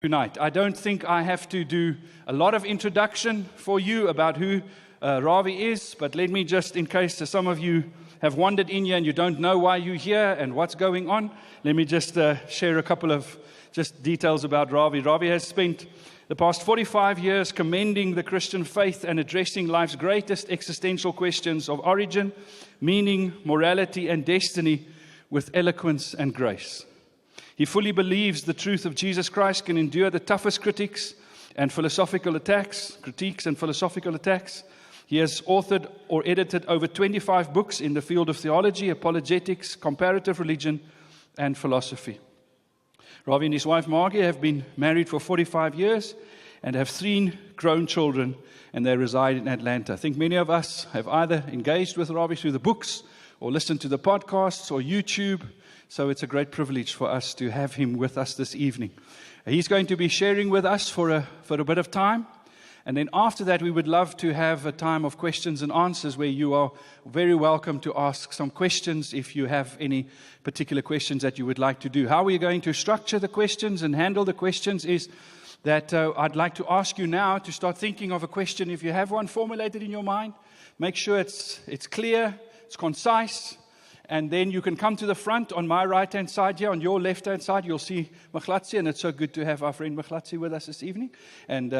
Tonight. I don't think I have to do a lot of introduction for you about who Ravi is, but let me just, in case some of you have wandered in here and you don't know why you're here and what's going on, let me just share a couple of just details about Ravi. Ravi has spent the past 45 years commending the Christian faith and addressing life's greatest existential questions of origin, meaning, morality, and destiny with eloquence and grace. He fully believes the truth of Jesus Christ can endure the toughest critiques and philosophical attacks. He has authored or edited over 25 books in the field of theology, apologetics, comparative religion, and philosophy. Ravi and his wife Margie have been married for 45 years and have 3 grown children, and they reside in Atlanta. I think many of us have either engaged with Ravi through the books or listened to the podcasts or YouTube. So it's a great privilege for us to have him with us this evening. He's going to be sharing with us for a bit of time. And then after that, we would love to have a time of questions and answers where you are very welcome to ask some questions if you have any particular questions that you would like to do. How we're going to structure the questions and handle the questions is that I'd like to ask you now to start thinking of a question. If you have one formulated in your mind, make sure it's clear, it's concise. And then you can come to the front on my right-hand side here. On your left-hand side, you'll see Machlatsi, and it's so good to have our friend Machlatsi with us this evening. And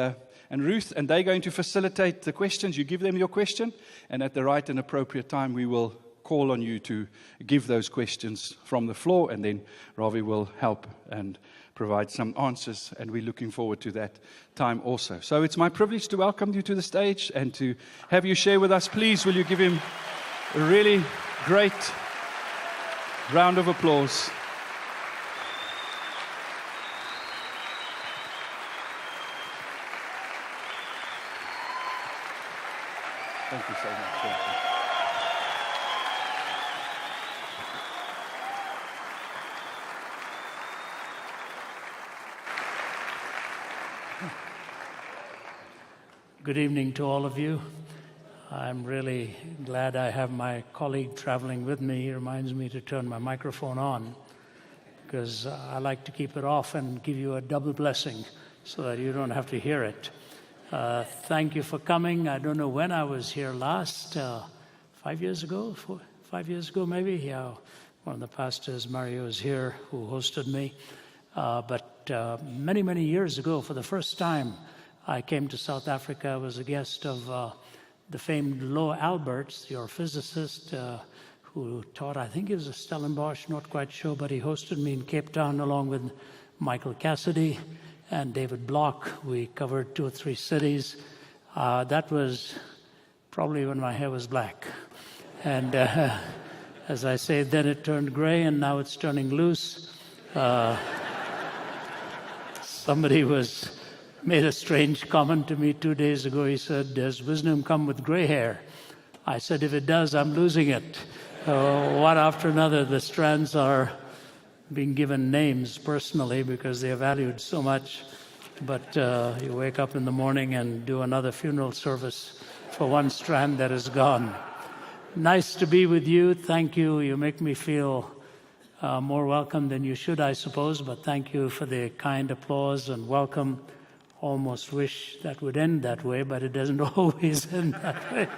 Ruth, and they're going to facilitate the questions. You give them your question, and at the right and appropriate time, we will call on you to give those questions from the floor, and then Ravi will help and provide some answers, and we're looking forward to that time also. So it's my privilege to welcome you to the stage and to have you share with us. Please, will you give him a really great round of applause. Thank you so much. Thank you. Good evening to all of you. I'm really glad I have my colleague traveling with me. He reminds me to turn my microphone on because I like to keep it off and give you a double blessing so that you don't have to hear it. Thank you for coming. I don't know when I was here last, 5 years ago, 5 years ago maybe. Yeah, one of the pastors, Mario, is here who hosted me. But many, many years ago, for the first time, I came to South Africa. I was a guest of the famed Lo Alberts, your physicist, who taught, I think he was a Stellenbosch, not quite sure, but he hosted me in Cape Town along with Michael Cassidy and David Block. We covered 2 or 3 cities. That was probably when my hair was black. And as I say, then it turned gray and now it's turning loose. Somebody made a strange comment to me 2 days ago. He said, "Does wisdom come with gray hair?" I said, "If it does, I'm losing it." One after another, the strands are being given names personally because they are valued so much. But you wake up in the morning and do another funeral service for one strand that is gone. Nice to be with you. Thank you. You make me feel more welcome than you should, I suppose. But thank you for the kind applause and welcome. Almost wish that would end that way, but it doesn't always end that way.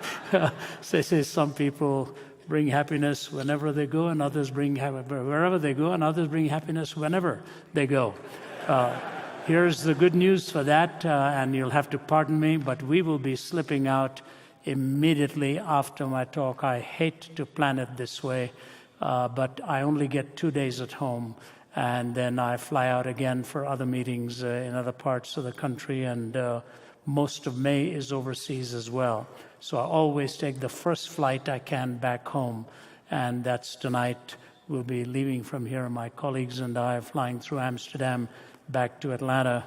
They say some people bring happiness whenever they go, and others bring wherever they go, and others bring happiness whenever they go. Here's the good news for that, and you'll have to pardon me, but we will be slipping out immediately after my talk. I hate to plan it this way, but I only get 2 days at home. And then I fly out again for other meetings in other parts of the country, and most of May is overseas as well. So I always take the first flight I can back home, and that's tonight. We'll be leaving from here. My colleagues and I are flying through Amsterdam back to Atlanta.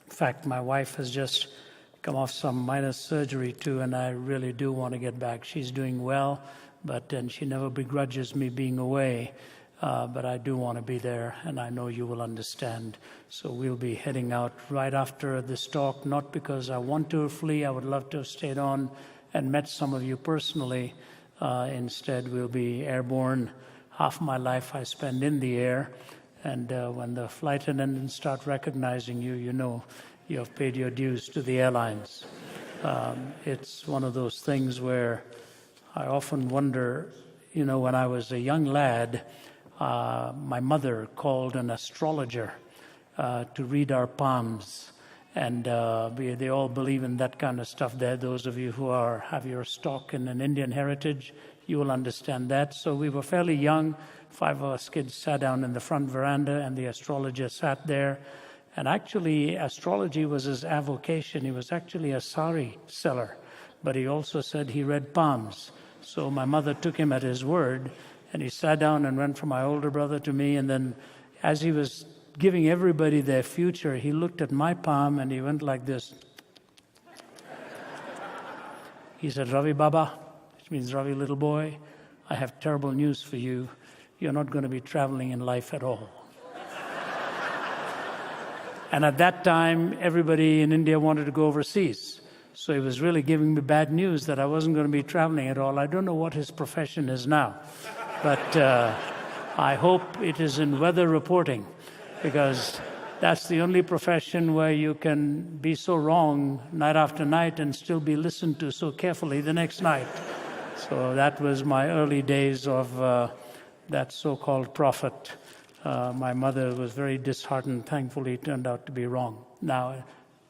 In fact, my wife has just come off some minor surgery too, and I really do want to get back. She's doing well, and she never begrudges me being away. But I do want to be there, and I know you will understand. So we'll be heading out right after this talk, not because I want to flee. I would love to have stayed on and met some of you personally. Instead, we'll be airborne. Half my life I spend in the air, And when the flight attendants start recognizing you, you know you have paid your dues to the airlines. It's one of those things where I often wonder, when I was a young lad, my mother called an astrologer to read our palms. And they all believe in that kind of stuff there. Those of you who have your stock in an Indian heritage, you will understand that. So we were fairly young. 5 of us kids sat down in the front veranda, and the astrologer sat there. And actually, astrology was his avocation. He was actually a sari seller, but he also said he read palms. So my mother took him at his word, and he sat down and went from my older brother to me. And then as he was giving everybody their future, he looked at my palm and he went like this. He said, "Ravi Baba," which means Ravi little boy, "I have terrible news for you. You're not going to be traveling in life at all." And at that time, everybody in India wanted to go overseas. So he was really giving me bad news that I wasn't going to be traveling at all. I don't know what his profession is now, but I hope it is in weather reporting, because that's the only profession where you can be so wrong night after night and still be listened to so carefully the next night. So that was my early days of that so-called prophet. My mother was very disheartened. Thankfully, it turned out to be wrong. Now,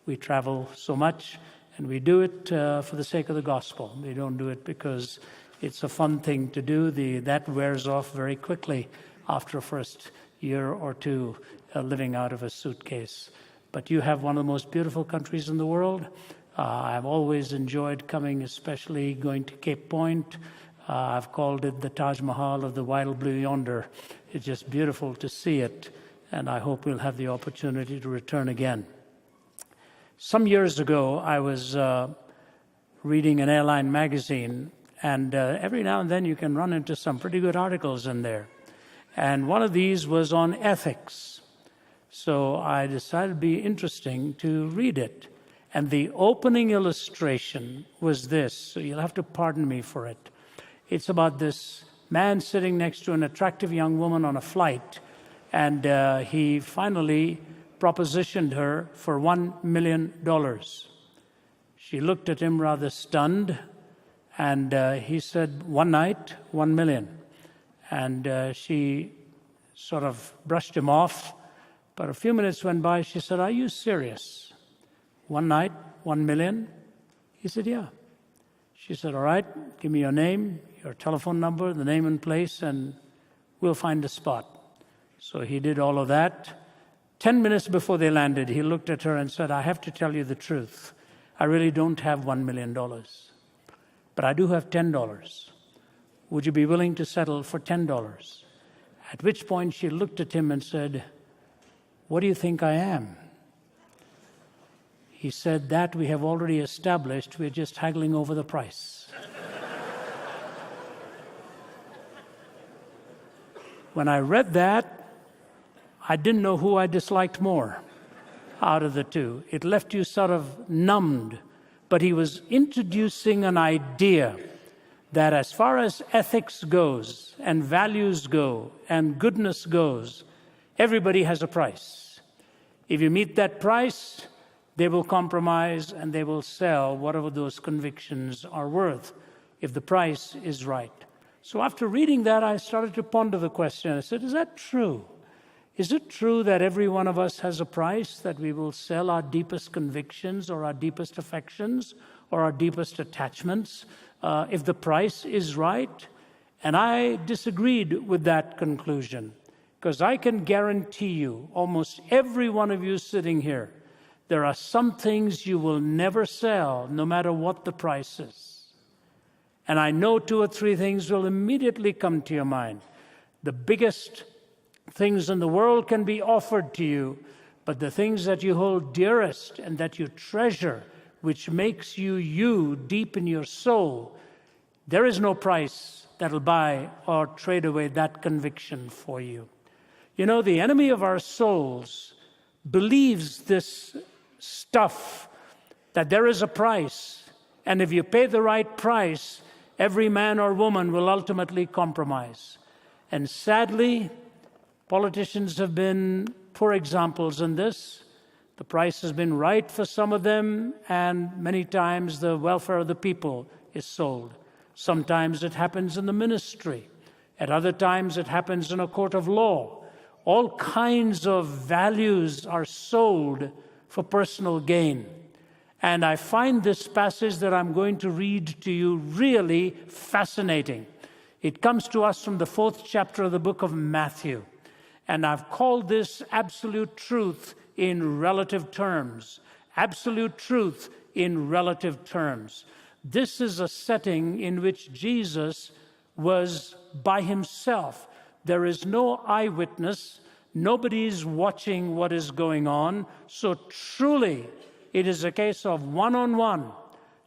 we travel so much, and we do it for the sake of the gospel. We don't do it because it's a fun thing to do. That wears off very quickly after a first year or two living out of a suitcase. But you have one of the most beautiful countries in the world. I've always enjoyed coming, especially going to Cape Point. I've called it the Taj Mahal of the wild blue yonder. It's just beautiful to see it, and I hope we'll have the opportunity to return again. Some years ago, I was reading an airline magazine, and every now and then you can run into some pretty good articles in there. And one of these was on ethics. So I decided it'd be interesting to read it. And the opening illustration was this, so you'll have to pardon me for it. It's about this man sitting next to an attractive young woman on a flight, and he finally propositioned her for $1 million. She looked at him rather stunned, and he said, "One night, $1 million." And she sort of brushed him off, but a few minutes went by. She said, "Are you serious? One night, $1 million?" He said, "Yeah." She said, "All right, give me your name, your telephone number, the name and place, and we'll find a spot." So he did all of that. 10 minutes before they landed, he looked at her and said, "I have to tell you the truth. I really don't have $1 million, but I do have $10. Would you be willing to settle for $10? At which point she looked at him and said, "What do you think I am?" He said, "That we have already established. We're just haggling over the price." When I read that, I didn't know who I disliked more out of the two. It left you sort of numbed. But he was introducing an idea that as far as ethics goes and values go and goodness goes, everybody has a price. If you meet that price, they will compromise and they will sell whatever those convictions are worth, if the price is right. So after reading that, I started to ponder the question. I said, is that true? Is it true that every one of us has a price, that we will sell our deepest convictions or our deepest affections or our deepest attachments if the price is right? And I disagreed with that conclusion, because I can guarantee you, almost every one of you sitting here, there are some things you will never sell, no matter what the price is. And I know 2 or 3 things will immediately come to your mind. The biggest things in the world can be offered to you, but the things that you hold dearest and that you treasure, which makes you you deep in your soul, there is no price that'll buy or trade away that conviction for you. You know, the enemy of our souls believes this stuff, that there is a price, and if you pay the right price, every man or woman will ultimately compromise. And sadly, Politicians have been poor examples in this. The price has been right for some of them, and many times the welfare of the people is sold. Sometimes it happens in the ministry. At other times it happens in a court of law. All kinds of values are sold for personal gain. And I find this passage that I'm going to read to you really fascinating. It comes to us from the 4th chapter of the book of Matthew. And I've called this absolute truth in relative terms. Absolute truth in relative terms. This is a setting in which Jesus was by himself. There is no eyewitness. Nobody's watching what is going on. So truly, it is a case of one-on-one,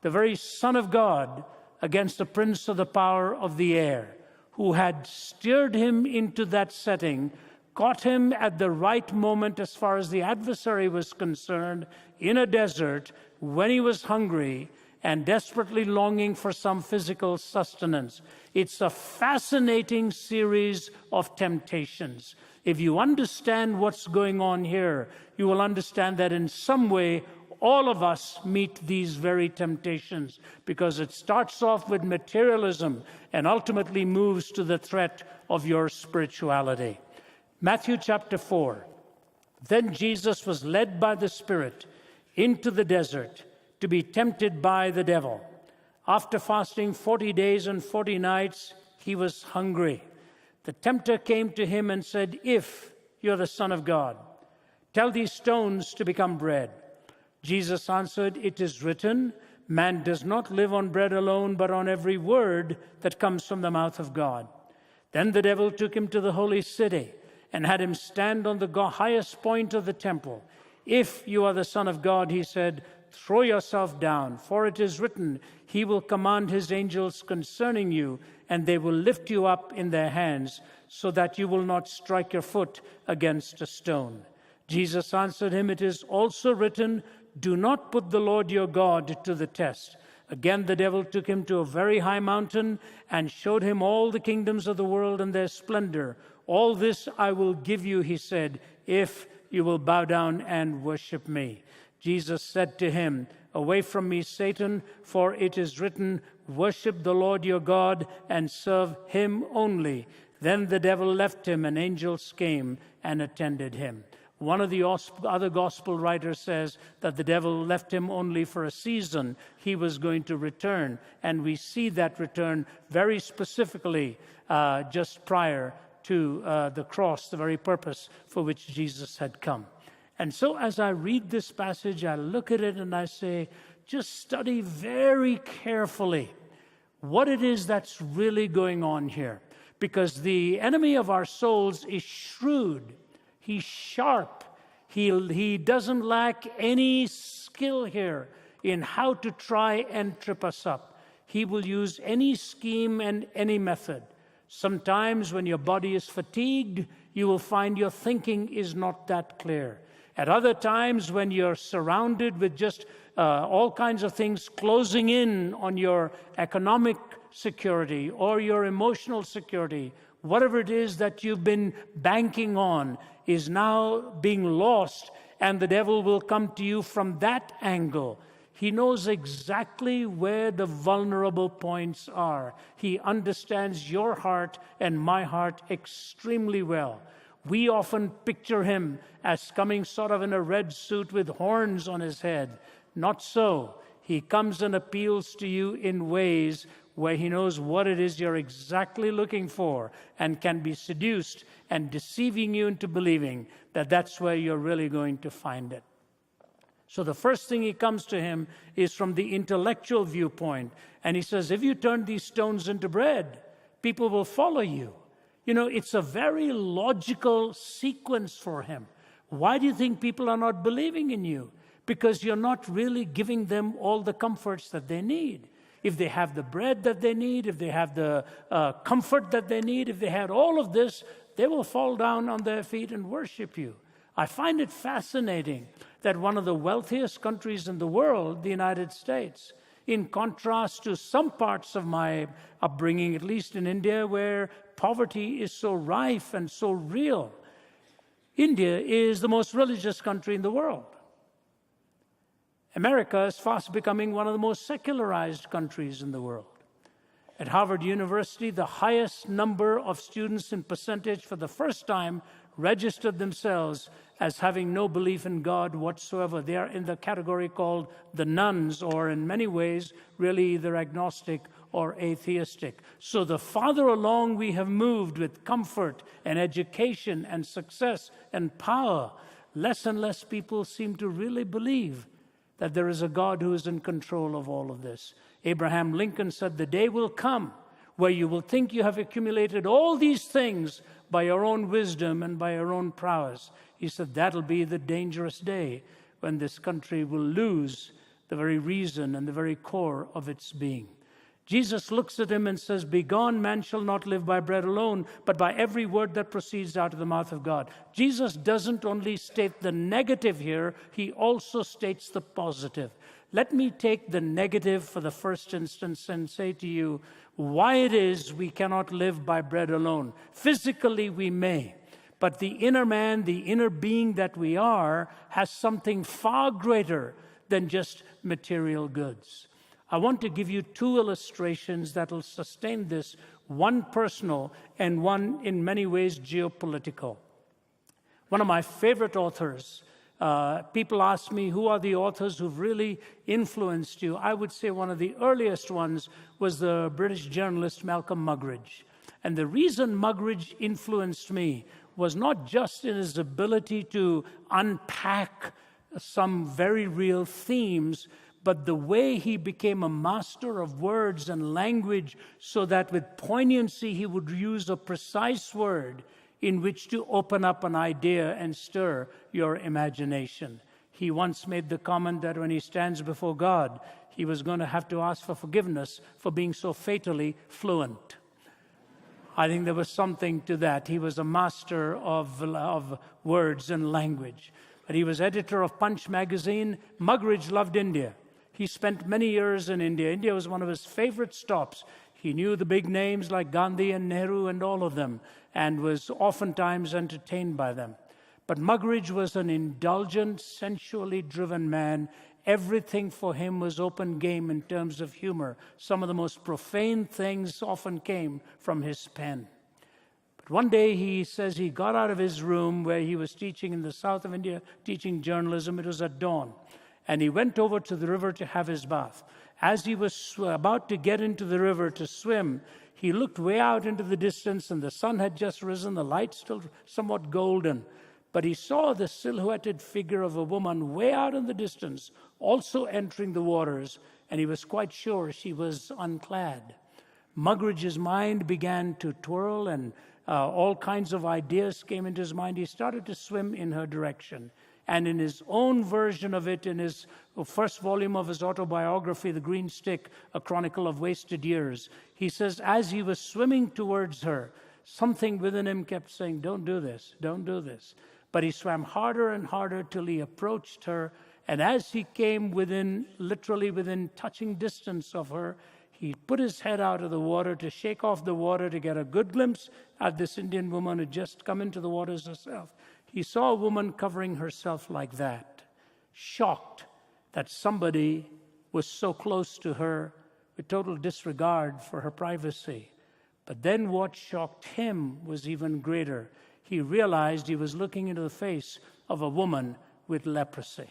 the very Son of God against the prince of the power of the air, who had steered him into that setting, caught him at the right moment as far as the adversary was concerned, in a desert when he was hungry and desperately longing for some physical sustenance. It's a fascinating series of temptations. If you understand what's going on here, you will understand that in some way, all of us meet these very temptations, because it starts off with materialism and ultimately moves to the threat of your spirituality. Matthew chapter 4. Then Jesus was led by the Spirit into the desert to be tempted by the devil. After fasting 40 days and 40 nights, he was hungry. The tempter came to him and said, "If you're the Son of God, tell these stones to become bread." Jesus answered, "It is written, man does not live on bread alone, but on every word that comes from the mouth of God." Then the devil took him to the holy city and had him stand on the highest point of the temple. "If you are the Son of God," he said, "throw yourself down, for it is written, he will command his angels concerning you, and they will lift you up in their hands, so that you will not strike your foot against a stone." Jesus answered him, "It is also written, do not put the Lord your God to the test." Again, the devil took him to a very high mountain and showed him all the kingdoms of the world and their splendor. "All this I will give you," he said, "if you will bow down and worship me." Jesus said to him, "Away from me, Satan, for it is written, worship the Lord your God and serve him only." Then the devil left him, and angels came and attended him. One of the other gospel writers says that the devil left him only for a season. He was going to return, and we see that return very specifically just prior to the cross, the very purpose for which Jesus had come. And so as I read this passage, I look at it and I say, just study very carefully what it is that's really going on here. Because the enemy of our souls is shrewd. He's sharp. He doesn't lack any skill here in how to try and trip us up. He will use any scheme and any method. Sometimes when your body is fatigued, you will find your thinking is not that clear. At other times, when you're surrounded with just all kinds of things closing in on your economic security or your emotional security, whatever it is that you've been banking on is now being lost, and the devil will come to you from that angle. He knows exactly where the vulnerable points are. He understands your heart and my heart extremely well. We often picture him as coming sort of in a red suit with horns on his head. Not so. He comes and appeals to you in ways where he knows what it is you're exactly looking for and can be seduced and deceiving you into believing that that's where you're really going to find it. So the first thing he comes to him is from the intellectual viewpoint. And he says, if you turn these stones into bread, people will follow you. You know, it's a very logical sequence for him. Why do you think people are not believing in you? Because you're not really giving them all the comforts that they need. If they have the bread that they need, if they have the comfort that they need, if they had all of this, they will fall down on their feet and worship you. I find it fascinating that one of the wealthiest countries in the world, the United States, in contrast to some parts of my upbringing, at least in India, where poverty is so rife and so real, India is the most religious country in the world. America is fast becoming one of the most secularized countries in the world. At Harvard University, the highest number of students in percentage for the first time registered themselves as having no belief in God whatsoever. They are in the category called the nones, or in many ways, really either agnostic or atheistic. So the farther along we have moved with comfort and education and success and power, less and less people seem to really believe that there is a God who is in control of all of this. Abraham Lincoln said, "The day will come where you will think you have accumulated all these things by your own wisdom and by your own prowess." He said, that'll be the dangerous day when this country will lose the very reason and the very core of its being. Jesus looks at him and says, "Begone, man shall not live by bread alone, but by every word that proceeds out of the mouth of God." Jesus doesn't only state the negative here, he also states the positive. Let me take the negative for the first instance and say to you why it is we cannot live by bread alone. Physically we may, but the inner man, the inner being that we are, has something far greater than just material goods. I want to give you two illustrations that will sustain this, one personal and one in many ways geopolitical. One of my favorite authors, people ask me, who are the authors who've really influenced you? I would say one of the earliest ones was the British journalist Malcolm Muggeridge. And the reason Muggeridge influenced me was not just in his ability to unpack some very real themes, but the way he became a master of words and language, so that with poignancy he would use a precise word in which to open up an idea and stir your imagination. He once made the comment that when he stands before God, he was going to have to ask for forgiveness for being so fatally fluent. I think there was something to that. He was a master of words and language. But he was editor of Punch magazine. Muggeridge loved India. He spent many years in India. India was one of his favorite stops. He knew the big names like Gandhi and Nehru and all of them, and was oftentimes entertained by them. But Muggeridge was an indulgent, sensually driven man. Everything for him was open game in terms of humor. Some of the most profane things often came from his pen. But one day he says he got out of his room where he was teaching in the south of India, teaching journalism. It was at dawn. And he went over to the river to have his bath. As he was about to get into the river to swim, he looked way out into the distance, and the sun had just risen, the light still somewhat golden. But he saw the silhouetted figure of a woman way out in the distance, also entering the waters, and he was quite sure she was unclad. Muggeridge's mind began to twirl, and all kinds of ideas came into his mind. He started to swim in her direction. And in his own version of it, in his first volume of his autobiography, The Green Stick, A Chronicle of Wasted Years, he says, as he was swimming towards her, something within him kept saying, "Don't do this, don't do this." But he swam harder and harder till he approached her. And as he came literally within touching distance of her, he put his head out of the water to shake off the water to get a good glimpse at this Indian woman who had just come into the waters herself. He saw a woman covering herself like that, shocked that somebody was so close to her with total disregard for her privacy. But then what shocked him was even greater. He realized he was looking into the face of a woman with leprosy.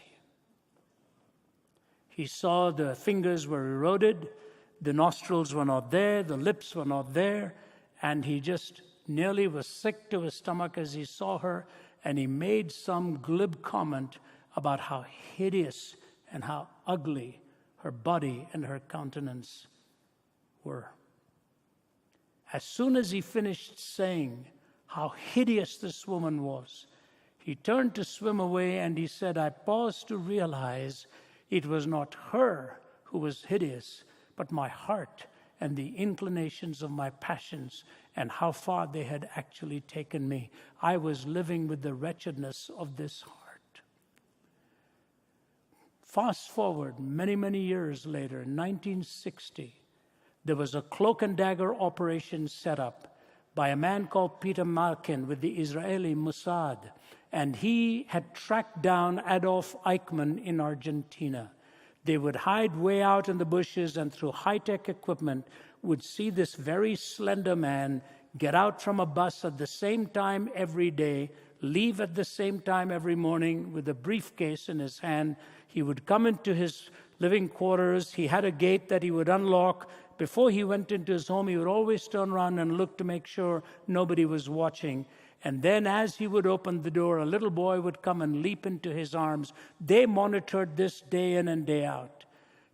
He saw the fingers were eroded, the nostrils were not there, the lips were not there, and he just nearly was sick to his stomach as he saw her. And he made some glib comment about how hideous and how ugly her body and her countenance were. As soon as he finished saying how hideous this woman was, he turned to swim away, and he said, I paused to realize it was not her who was hideous, but my heart and the inclinations of my passions and how far they had actually taken me. I was living with the wretchedness of this heart. Fast forward many, many years later, in 1960, there was a cloak and dagger operation set up by a man called Peter Malkin with the Israeli Mossad. and he had tracked down Adolf Eichmann in Argentina. They would hide way out in the bushes, and through high-tech equipment would see this very slender man get out from a bus at the same time every day, leave at the same time every morning with a briefcase in his hand. He would come into his living quarters. He had a gate that he would unlock. Before he went into his home, he would always turn around and look to make sure nobody was watching. And then as he would open the door, a little boy would come and leap into his arms. They monitored this day in and day out.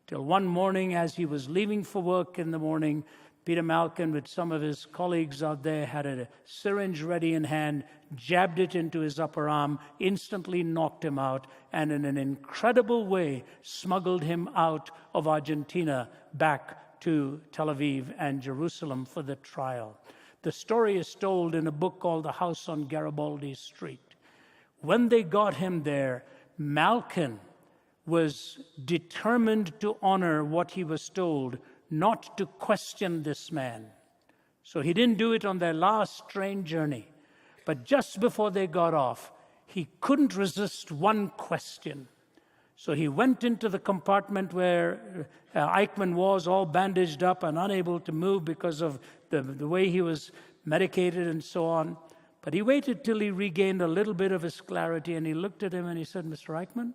Till one morning, as he was leaving for work in the morning, Peter Malkin, with some of his colleagues out there, had a syringe ready in hand, jabbed it into his upper arm, instantly knocked him out, and in an incredible way smuggled him out of Argentina back to Tel Aviv and Jerusalem for the trial. The story is told in a book called The House on Garibaldi Street. When they got him there, Malkin was determined to honor what he was told, not to question this man. So he didn't do it on their last train journey. But just before they got off, he couldn't resist one question. So he went into the compartment where Eichmann was, all bandaged up and unable to move because of the way he was medicated and so on. But he waited till he regained a little bit of his clarity, and he looked at him and he said, "Mr. Eichmann,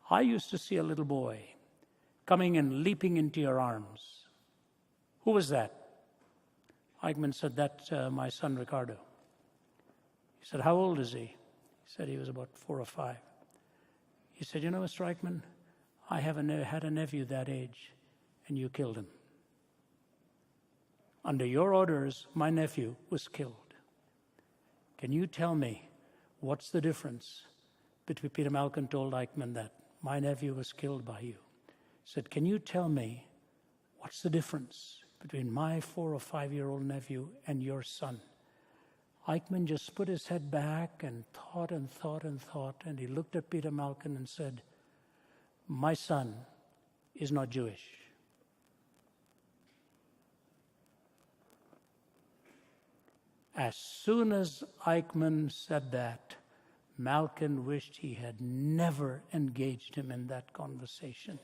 I used to see a little boy coming and leaping into your arms. Who was that?" Eichmann said, "That's my son, Ricardo." He said, "How old is he?" He said he was about 4 or 5. He said, "You know, Mr. Eichmann, I had a nephew that age, and you killed him. Under your orders, my nephew was killed. Can you tell me what's the difference between," Peter Malkin told Eichmann that, "my nephew was killed by you." He said, "Can you tell me what's the difference between my 4 or 5-year-old nephew and your son?" Eichmann just put his head back and thought and thought and thought, and he looked at Peter Malkin and said, "My son is not Jewish." As soon as Eichmann said that, Malkin wished he had never engaged him in that conversation.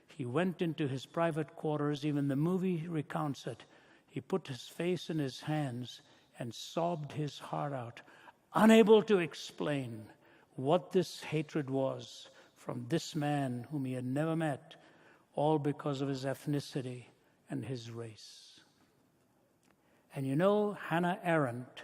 He went into his private quarters. Even the movie recounts it. He put his face in his hands and sobbed his heart out, unable to explain what this hatred was from this man whom he had never met, all because of his ethnicity and his race. And you know, Hannah Arendt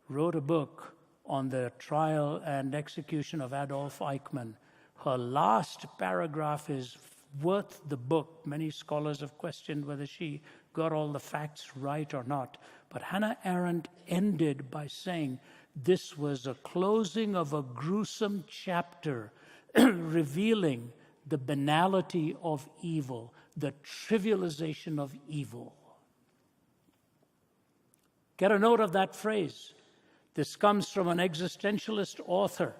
wrote a book on the trial and execution of Adolf Eichmann. Her last paragraph is worth the book. Many scholars have questioned whether she got all the facts right or not. But Hannah Arendt ended by saying this was a closing of a gruesome chapter revealing the banality of evil, the trivialization of evil. Get a note of that phrase. This comes from an existentialist author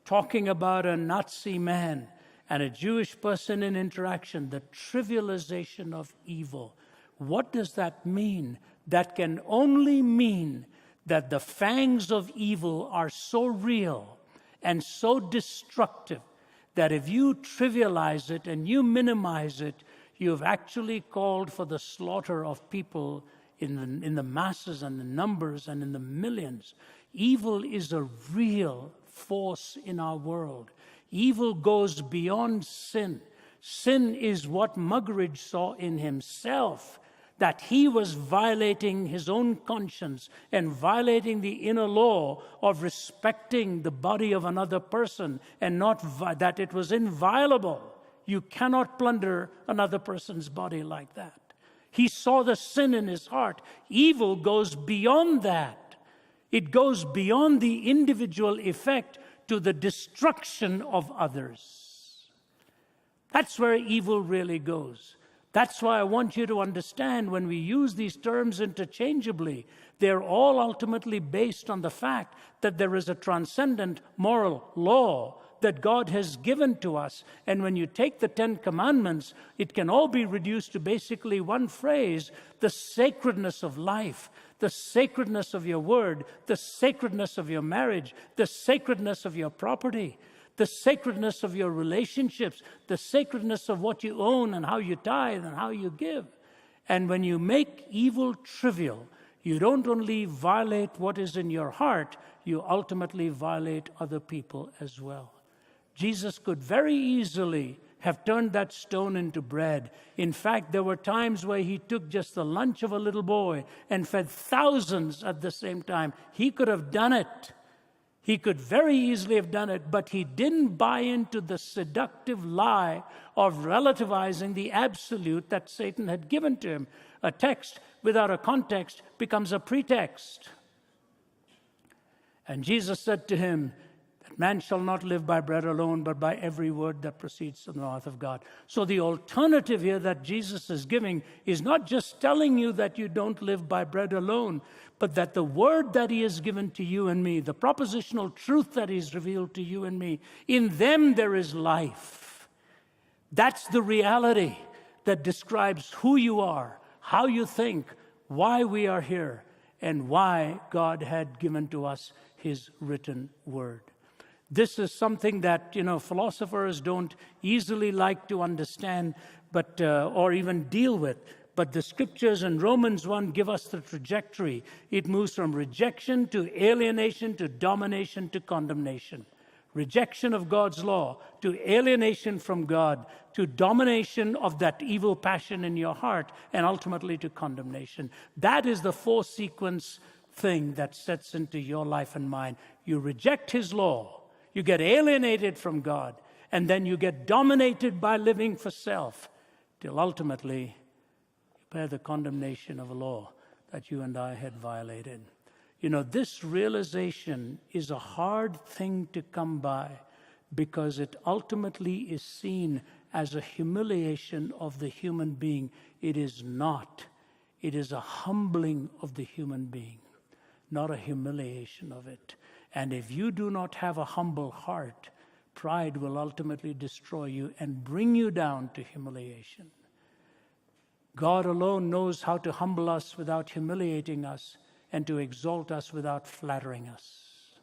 talking about a Nazi man and a Jewish person in interaction, the trivialization of evil. What does that mean? That can only mean that the fangs of evil are so real and so destructive that if you trivialize it and you minimize it, you've actually called for the slaughter of people in the masses and the numbers and in the millions. Evil is a real force in our world. Evil goes beyond sin. Sin is what Muggeridge saw in himself, that he was violating his own conscience and violating the inner law of respecting the body of another person, and not that it was inviolable. You cannot plunder another person's body like that. He saw the sin in his heart. Evil goes beyond that. It goes beyond the individual effect to the destruction of others. That's where evil really goes. That's why I want you to understand when we use these terms interchangeably, they're all ultimately based on the fact that there is a transcendent moral law that God has given to us. And when you take the 10 Commandments, it can all be reduced to basically one phrase: the sacredness of life, the sacredness of your word, the sacredness of your marriage, the sacredness of your property, the sacredness of your relationships, the sacredness of what you own and how you tithe and how you give. And when you make evil trivial, you don't only violate what is in your heart, you ultimately violate other people as well. Jesus could very easily have turned that stone into bread. In fact, there were times where he took just the lunch of a little boy and fed thousands at the same time. He could have done it. He could very easily have done it, but he didn't buy into the seductive lie of relativizing the absolute that Satan had given to him. A text without a context becomes a pretext. And Jesus said to him, man shall not live by bread alone, but by every word that proceeds from the mouth of God. So the alternative here that Jesus is giving is not just telling you that you don't live by bread alone, but that the word that he has given to you and me, the propositional truth that he's revealed to you and me, in them there is life. That's the reality that describes who you are, how you think, why we are here, and why God had given to us his written word. This is something that, philosophers don't easily like to understand, but or even deal with. But the scriptures in Romans 1 give us the trajectory. It moves from rejection to alienation to domination to condemnation. Rejection of God's law to alienation from God to domination of that evil passion in your heart and ultimately to condemnation. That is the four-sequence thing that sets into your life and mine. You reject his law. You get alienated from God, and then you get dominated by living for self, till ultimately you bear the condemnation of a law that you and I had violated. This realization is a hard thing to come by because it ultimately is seen as a humiliation of the human being. It is not. It is a humbling of the human being, not a humiliation of it. And if you do not have a humble heart, pride will ultimately destroy you and bring you down to humiliation. God alone knows how to humble us without humiliating us and to exalt us without flattering us.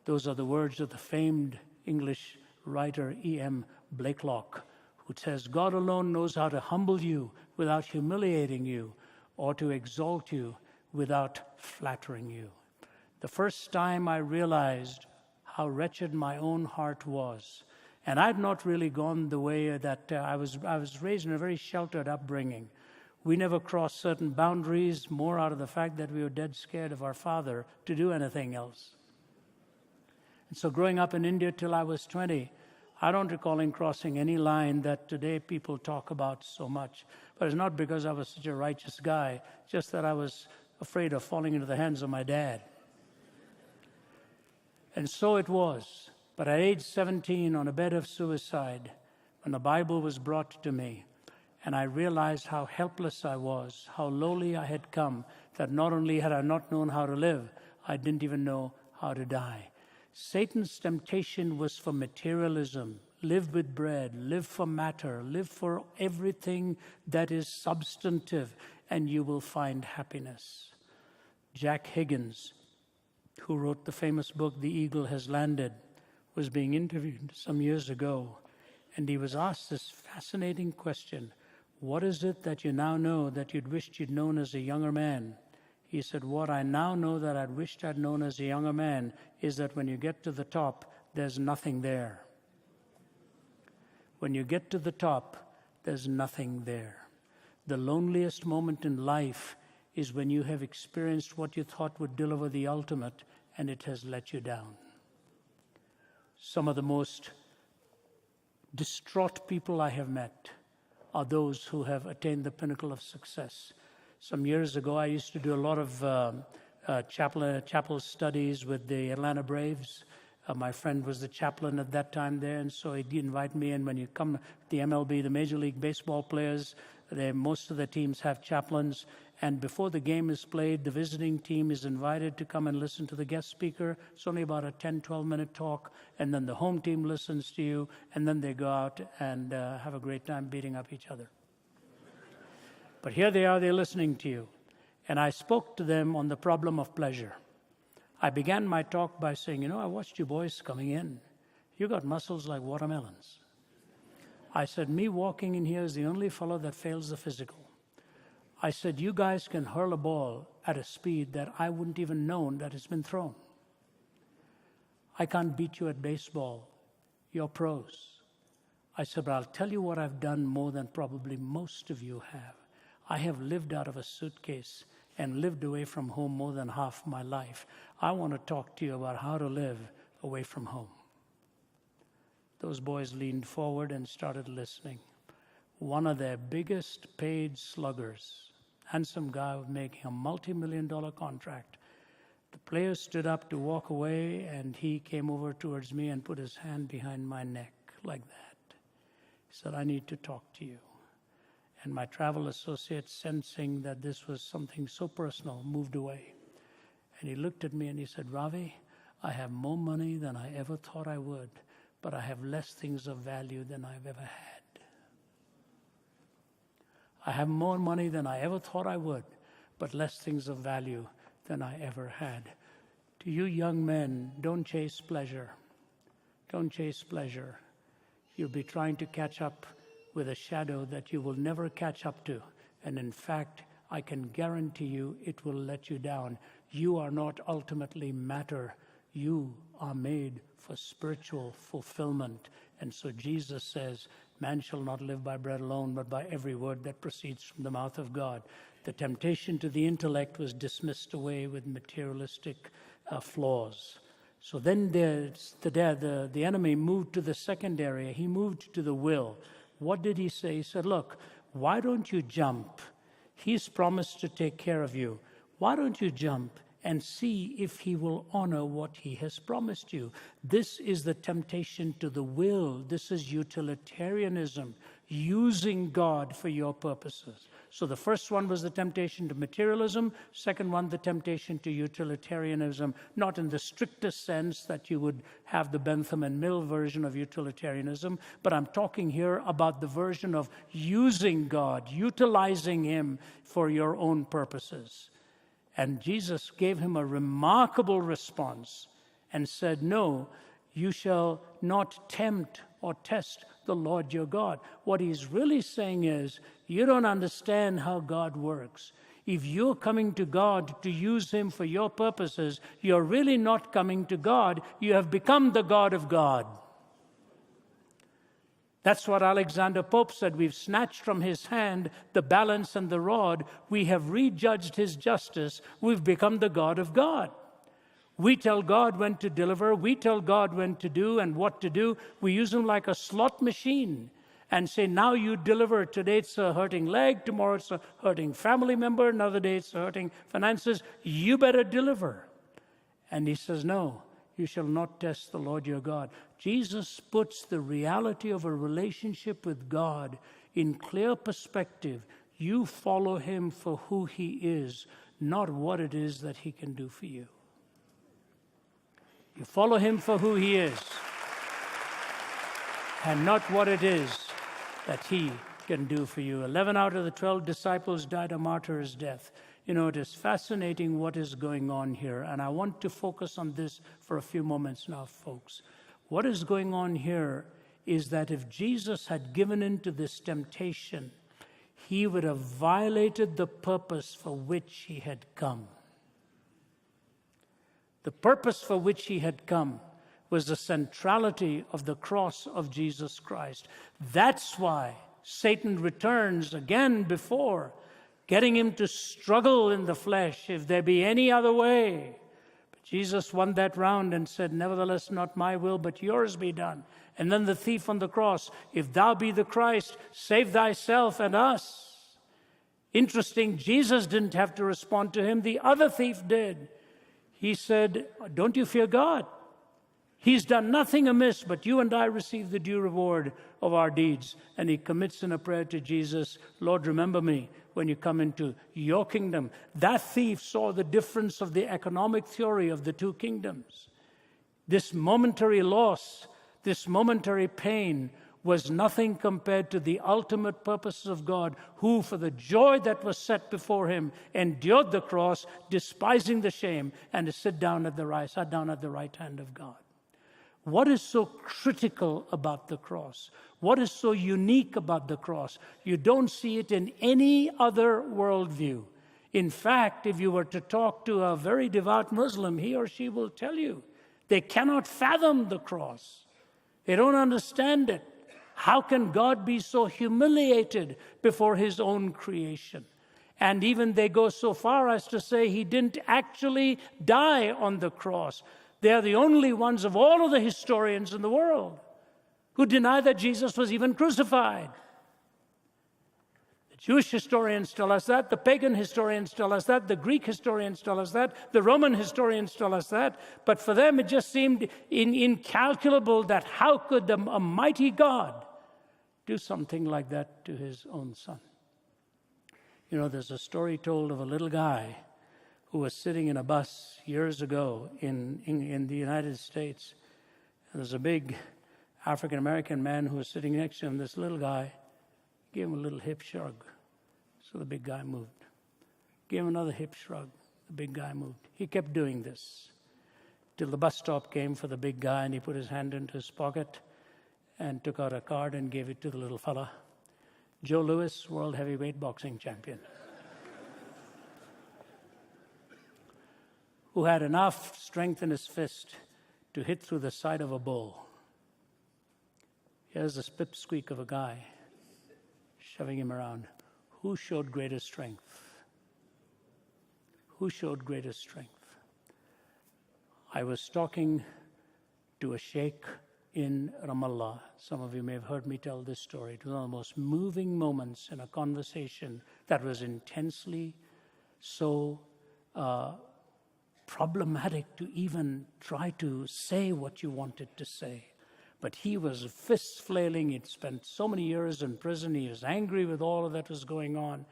Those are the words of the famed English writer E.M. Blakelock, who says, God alone knows how to humble you without humiliating you or to exalt you without flattering you. The first time I realized how wretched my own heart was, and I'd not really gone the way that I was raised in a very sheltered upbringing. We never crossed certain boundaries, more out of the fact that we were dead scared of our father to do anything else. And so growing up in India till I was 20, I don't recall crossing any line that today people talk about so much. But it's not because I was such a righteous guy, just that I was afraid of falling into the hands of my dad. And so it was. But at age 17, on a bed of suicide, when the Bible was brought to me, and I realized how helpless I was, how lowly I had come, that not only had I not known how to live, I didn't even know how to die. Satan's temptation was for materialism. Live with bread, live for matter, live for everything that is substantive, and you will find happiness. Jack Higgins, who wrote the famous book, The Eagle Has Landed, was being interviewed some years ago, and he was asked this fascinating question: what is it that you now know that you'd wished you'd known as a younger man? He said, what I now know that I'd wished I'd known as a younger man is that when you get to the top, there's nothing there. When you get to the top, there's nothing there. The loneliest moment in life is when you have experienced what you thought would deliver the ultimate, and it has let you down. Some of the most distraught people I have met are those who have attained the pinnacle of success. Some years ago, I used to do a lot of chapel studies with the Atlanta Braves. My friend was the chaplain at that time there, and so he'd invite me in. When you come to the MLB, the Major League Baseball players, most of the teams have chaplains. And before the game is played, the visiting team is invited to come and listen to the guest speaker. It's only about a 10, 12-minute talk. And then the home team listens to you. And then they go out and have a great time beating up each other. But here they are, they're listening to you. And I spoke to them on the problem of pleasure. I began my talk by saying, I watched you boys coming in. You got muscles like watermelons. I said, me walking in here is the only fellow that fails the physical. I said, you guys can hurl a ball at a speed that I wouldn't even known that it's been thrown. I can't beat you at baseball. You're pros. I said, but I'll tell you what I've done more than probably most of you have. I have lived out of a suitcase and lived away from home more than half my life. I want to talk to you about how to live away from home. Those boys leaned forward and started listening. One of their biggest paid sluggers, handsome guy making a multi-million-dollar contract. The player stood up to walk away, and he came over towards me and put his hand behind my neck like that. He said, I need to talk to you. And my travel associate, sensing that this was something so personal, moved away. And he looked at me and he said, Ravi, I have more money than I ever thought I would, but I have less things of value than I've ever had. I have more money than I ever thought I would, but less things of value than I ever had. To you young men, don't chase pleasure. Don't chase pleasure. You'll be trying to catch up with a shadow that you will never catch up to. And in fact, I can guarantee you it will let you down. You are not ultimately matter. You are made for spiritual fulfillment. And so Jesus says, man shall not live by bread alone, but by every word that proceeds from the mouth of God. The temptation to the intellect was dismissed away with materialistic flaws. So then the enemy moved to the second area. He moved to the will. What did he say? He said, look, why don't you jump? He's promised to take care of you. Why don't you jump and see if he will honor what he has promised you? This is the temptation to the will. This is utilitarianism, using God for your purposes. So the first one was the temptation to materialism. Second one, the temptation to utilitarianism, not in the strictest sense that you would have the Bentham and Mill version of utilitarianism, but I'm talking here about the version of using God, utilizing him for your own purposes. And Jesus gave him a remarkable response and said, no, you shall not tempt or test the Lord your God. What he's really saying is, you don't understand how God works. If you're coming to God to use him for your purposes, you're really not coming to God. You have become the God of God. That's what Alexander Pope said. We've snatched from his hand the balance and the rod. We have rejudged his justice. We've become the God of God. We tell God when to deliver. We tell God when to do and what to do. We use him like a slot machine and say, now you deliver. Today it's a hurting leg. Tomorrow it's a hurting family member. Another day it's a hurting finances. You better deliver. And he says, no, you shall not test the Lord your God. Jesus puts the reality of a relationship with God in clear perspective. You follow him for who he is, not what it is that he can do for you. You follow him for who he is, and not what it is that he can do for you. 11 out of the 12 disciples died a martyr's death. You know, it is fascinating what is going on here, and I want to focus on this for a few moments now, folks. What is going on here is that if Jesus had given in to this temptation, he would have violated the purpose for which he had come. The purpose for which he had come was the centrality of the cross of Jesus Christ. That's why Satan returns again before, getting him to struggle in the flesh, if there be any other way. But Jesus won that round and said, nevertheless, not my will, but yours be done. And then the thief on the cross, if thou be the Christ, save thyself and us. Interesting, Jesus didn't have to respond to him. The other thief did. He said, don't you fear God? He's done nothing amiss, but you and I receive the due reward of our deeds. And he commits in a prayer to Jesus, Lord, remember me when you come into your kingdom. That thief saw the difference of the economic theory of the two kingdoms. This momentary loss, this momentary pain was nothing compared to the ultimate purposes of God, who, for the joy that was set before him, endured the cross, despising the shame, and sat down at the right hand of God. What is so critical about the cross? What is so unique about the cross? You don't see it in any other worldview. In fact, if you were to talk to a very devout Muslim, he or she will tell you they cannot fathom the cross. They don't understand it. How can God be so humiliated before his own creation? And even they go so far as to say he didn't actually die on the cross. They are the only ones of all of the historians in the world who deny that Jesus was even crucified. The Jewish historians tell us that, the pagan historians tell us that, the Greek historians tell us that, the Roman historians tell us that, but for them it just seemed incalculable that how could a mighty God do something like that to his own son. You know, there's a story told of a little guy who was sitting in a bus years ago in the United States. And there's a big African-American man who was sitting next to him. This little guy gave him a little hip shrug. So the big guy moved. Gave him another hip shrug. The big guy moved. He kept doing this till the bus stop came for the big guy, and he put his hand into his pocket and took out a card and gave it to the little fella. Joe Louis, world heavyweight boxing champion, who had enough strength in his fist to hit through the side of a bull. Here's the pipsqueak of a guy shoving him around. Who showed greater strength? Who showed greater strength? I was talking to a sheikh in Ramallah. Some of you may have heard me tell this story. It was one of the most moving moments in a conversation that was intensely so problematic to even try to say what you wanted to say. But he was fists flailing. He'd spent so many years in prison. He was angry with all of that was going on.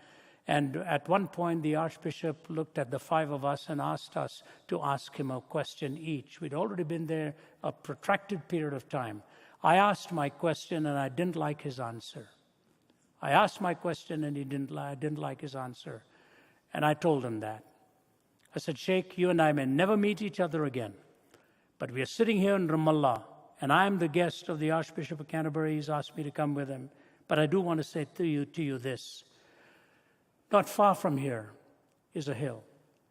And at one point, the Archbishop looked at the five of us and asked us to ask him a question each. We'd already been there a protracted period of time. I asked my question, and I didn't like his answer. I asked my question, and I didn't like his answer. And I told him that. I said, Sheikh, you and I may never meet each other again. But we are sitting here in Ramallah, and I am the guest of the Archbishop of Canterbury. He's asked me to come with him. But I do want to say to you this. Not far from here is a hill.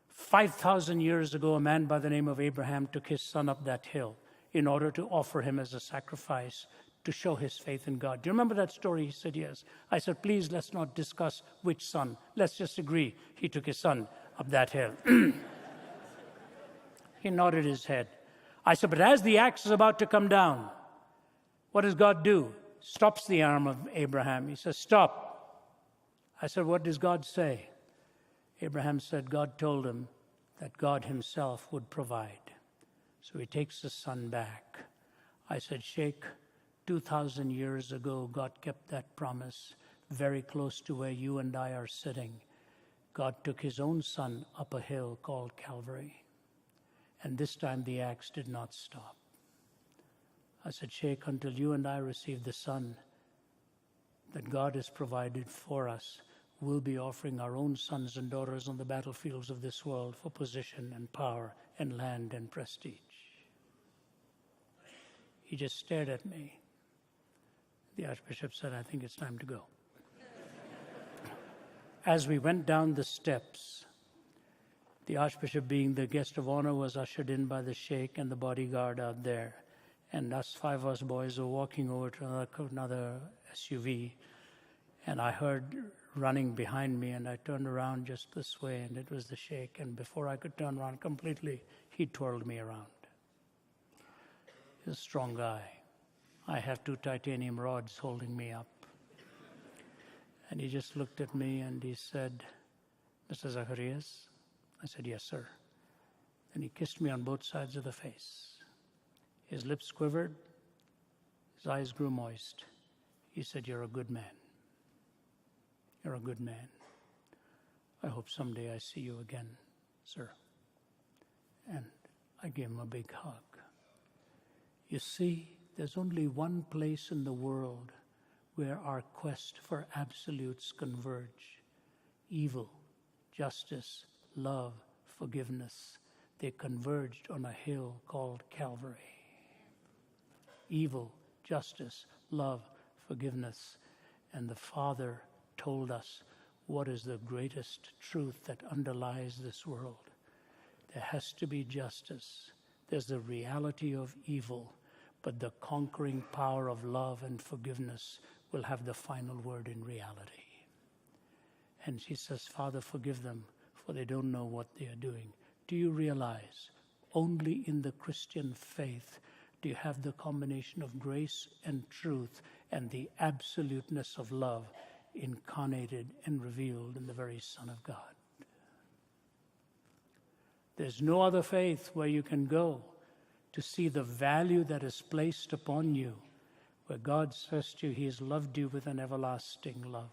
5,000 years ago, a man by the name of Abraham took his son up that hill in order to offer him as a sacrifice to show his faith in God. Do you remember that story? He said, yes. I said, please, let's not discuss which son. Let's just agree he took his son up that hill. He nodded his head. I said, but as the axe is about to come down, what does God do? Stops the arm of Abraham. He says, stop. I said, what does God say? Abraham said God told him that God himself would provide. So he takes the son back. I said, Sheikh, 2,000 years ago, God kept that promise very close to where you and I are sitting. God took his own son up a hill called Calvary. And this time the axe did not stop. I said, Sheikh, until you and I receive the son that God has provided for us, we'll be offering our own sons and daughters on the battlefields of this world for position and power and land and prestige. He just stared at me. The Archbishop said, I think it's time to go. As we went down the steps, the Archbishop, being the guest of honor, was ushered in by the Sheikh and the bodyguard out there. And us, five of us boys, were walking over to another SUV. And I heard running behind me, and I turned around just this way, and it was the Sheikh. And before I could turn around completely, he twirled me around. He's a strong guy. I have 2 titanium rods holding me up. And he just looked at me and he said, Mr. Zacharias? I said, yes, sir. And he kissed me on both sides of the face. His lips quivered. His eyes grew moist. He said, you're a good man. You're a good man. I hope someday I see you again, sir. And I gave him a big hug. You see, there's only one place in the world where our quest for absolutes converge. Evil, justice, love, forgiveness. They converged on a hill called Calvary. Evil, justice, love, forgiveness. And the Father told us what is the greatest truth that underlies this world. There has to be justice. There's the reality of evil, but the conquering power of love and forgiveness will have the final word in reality. And she says, Father, forgive them, for they don't know what they are doing. Do you realize only in the Christian faith do you have the combination of grace and truth and the absoluteness of love incarnated and revealed in the very Son of God? There's no other faith where you can go to see the value that is placed upon you, where God says to you, He has loved you with an everlasting love.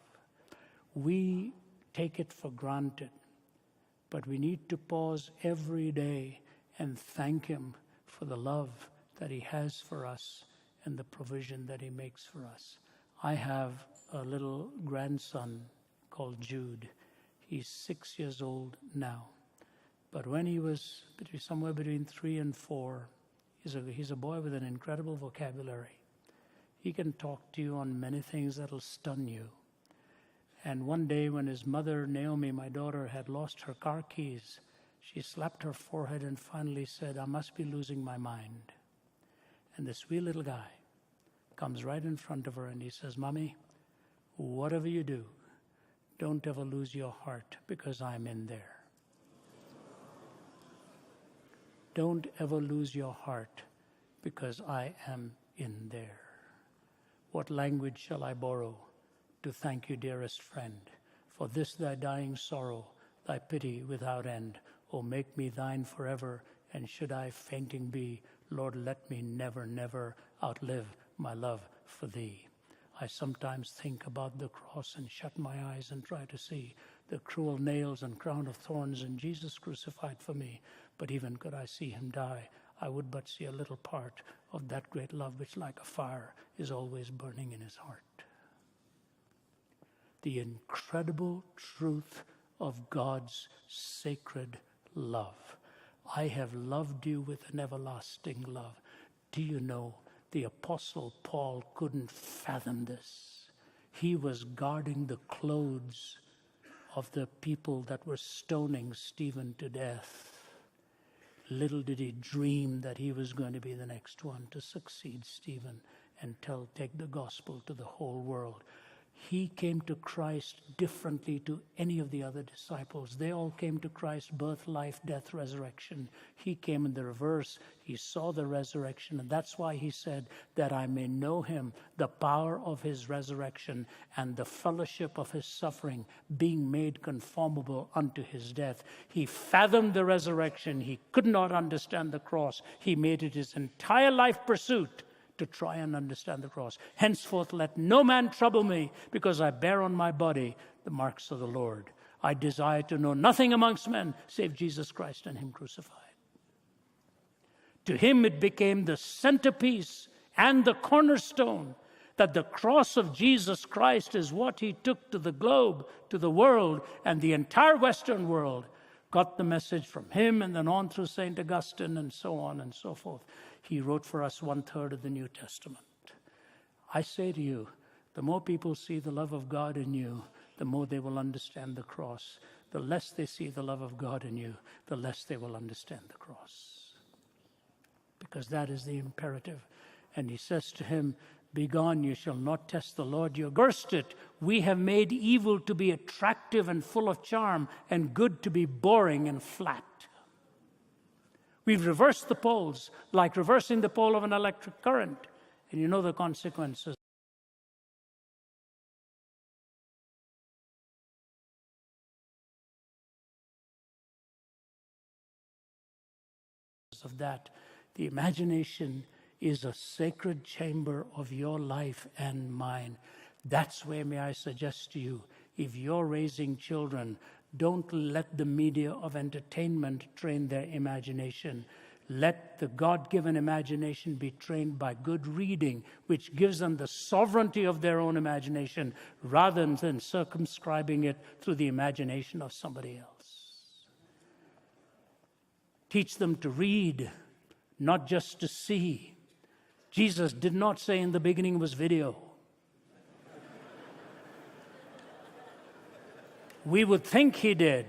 We take it for granted, but we need to pause every day and thank Him for the love that He has for us and the provision that He makes for us. I have a little grandson called Jude. He's 6 years old now. But when he was somewhere between 3 and 4, he's a boy with an incredible vocabulary. He can talk to you on many things that'll stun you. And one day when his mother, Naomi, my daughter, had lost her car keys, she slapped her forehead and finally said, I must be losing my mind. And this wee little guy comes right in front of her and he says, Mommy, whatever you do, don't ever lose your heart because I'm in there. Don't ever lose your heart because I am in there. What language shall I borrow to thank you, dearest friend, for this thy dying sorrow, thy pity without end? O make me thine forever, and should I fainting be, Lord, let me never, never outlive my love for thee. I sometimes think about the cross and shut my eyes and try to see the cruel nails and crown of thorns and Jesus crucified for me. But even could I see Him die, I would but see a little part of that great love which like a fire is always burning in His heart. The incredible truth of God's sacred love. I have loved you with an everlasting love. Do you know, the Apostle Paul couldn't fathom this. He was guarding the clothes of the people that were stoning Stephen to death. Little did he dream that he was going to be the next one to succeed Stephen and take the gospel to the whole world. He came to Christ differently to any of the other disciples. They all came to Christ, birth, life, death, resurrection. He came in the reverse. He saw the resurrection, and that's why he said, that I may know Him, the power of His resurrection, and the fellowship of His suffering, being made conformable unto His death. He fathomed the resurrection. He could not understand the cross. He made it his entire life pursuit to try and understand the cross. Henceforth, let no man trouble me, because I bear on my body the marks of the Lord. I desire to know nothing amongst men save Jesus Christ and Him crucified. To him it became the centerpiece and the cornerstone, that the cross of Jesus Christ is what He took to the globe, to the world, and the entire Western world got the message from him, and then on through St. Augustine and so on and so forth. He wrote for us 1/3 of the New Testament. I say to you, the more people see the love of God in you, the more they will understand the cross. The less they see the love of God in you, the less they will understand the cross. Because that is the imperative. And he says to him, Begone, you shall not test the Lord. You cursed it. We have made evil to be attractive and full of charm, and good to be boring and flat. We've reversed the poles, like reversing the pole of an electric current. And you know the consequences of that. The imagination is a sacred chamber of your life and mine. That's where, may I suggest to you, if you're raising children, don't let the media of entertainment train their imagination. Let the God-given imagination be trained by good reading, which gives them the sovereignty of their own imagination, rather than circumscribing it through the imagination of somebody else. Teach them to read, not just to see. Jesus did not say in the beginning was video. We would think he did.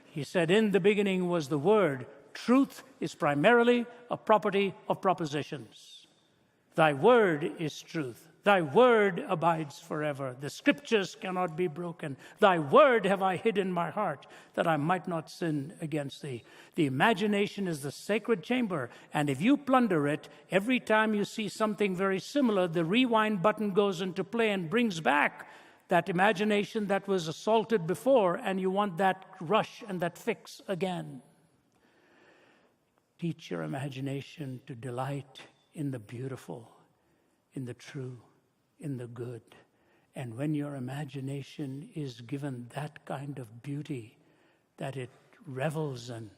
He said, in the beginning was the Word. Truth is primarily a property of propositions. Thy word is truth. Thy word abides forever. The scriptures cannot be broken. Thy word have I hid in my heart, that I might not sin against thee. The imagination is the sacred chamber, and if you plunder it, every time you see something very similar, the rewind button goes into play and brings back that imagination that was assaulted before, and you want that rush and that fix again. Teach your imagination to delight in the beautiful, in the true, in the good. And when your imagination is given that kind of beauty that it revels in,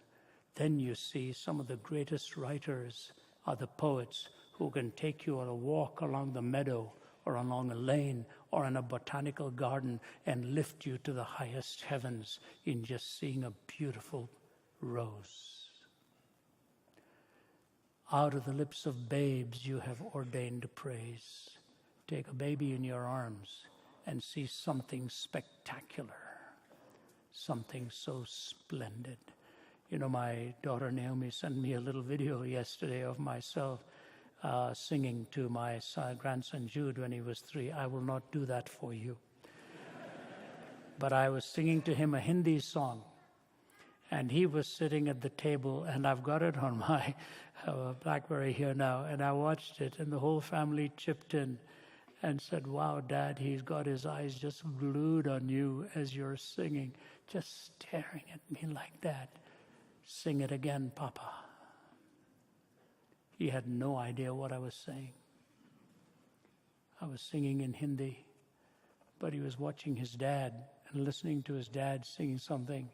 then you see some of the greatest writers are the poets who can take you on a walk along the meadow or along a lane or in a botanical garden and lift you to the highest heavens in just seeing a beautiful rose. Out of the lips of babes you have ordained praise. Take a baby in your arms and see something spectacular, something so splendid. You know, my daughter Naomi sent me a little video yesterday of myself singing to my grandson Jude when he was 3. I will not do that for you. But I was singing to him a Hindi song. And he was sitting at the table, and I've got it on my BlackBerry here now, and I watched it, and the whole family chipped in and said, wow, Dad, he's got his eyes just glued on you as you're singing, just staring at me like that. Sing it again, Papa. He had no idea what I was saying. I was singing in Hindi, but he was watching his dad and listening to his dad singing something.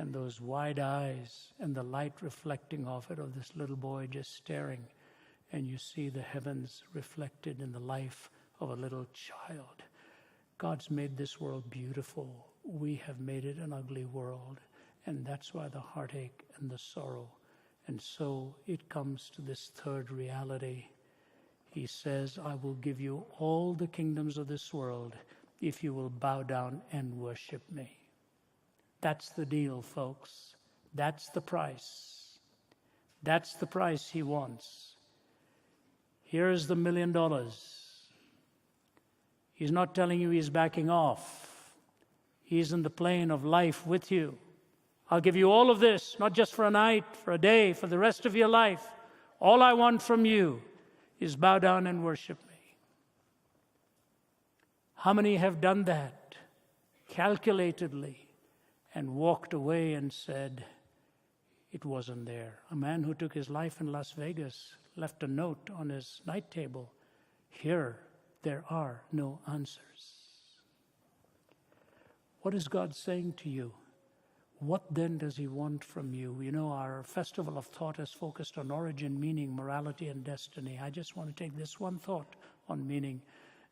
And those wide eyes and the light reflecting off it of this little boy just staring. And you see the heavens reflected in the life of a little child. God's made this world beautiful. We have made it an ugly world. And that's why the heartache and the sorrow. And so it comes to this third reality. He says, I will give you all the kingdoms of this world if you will bow down and worship me. That's the deal, folks. That's the price. That's the price he wants. Here's the $1 million. He's not telling you he's backing off. He's in the plane of life with you. I'll give you all of this, not just for a night, for a day, for the rest of your life. All I want from you is bow down and worship me. How many have done that calculatedly? And walked away and said, it wasn't there. A man who took his life in Las Vegas left a note on his night table. Here, there are no answers. What is God saying to you? What then does he want from you? You know, our festival of thought is focused on origin, meaning, morality, and destiny. I just want to take this one thought on meaning.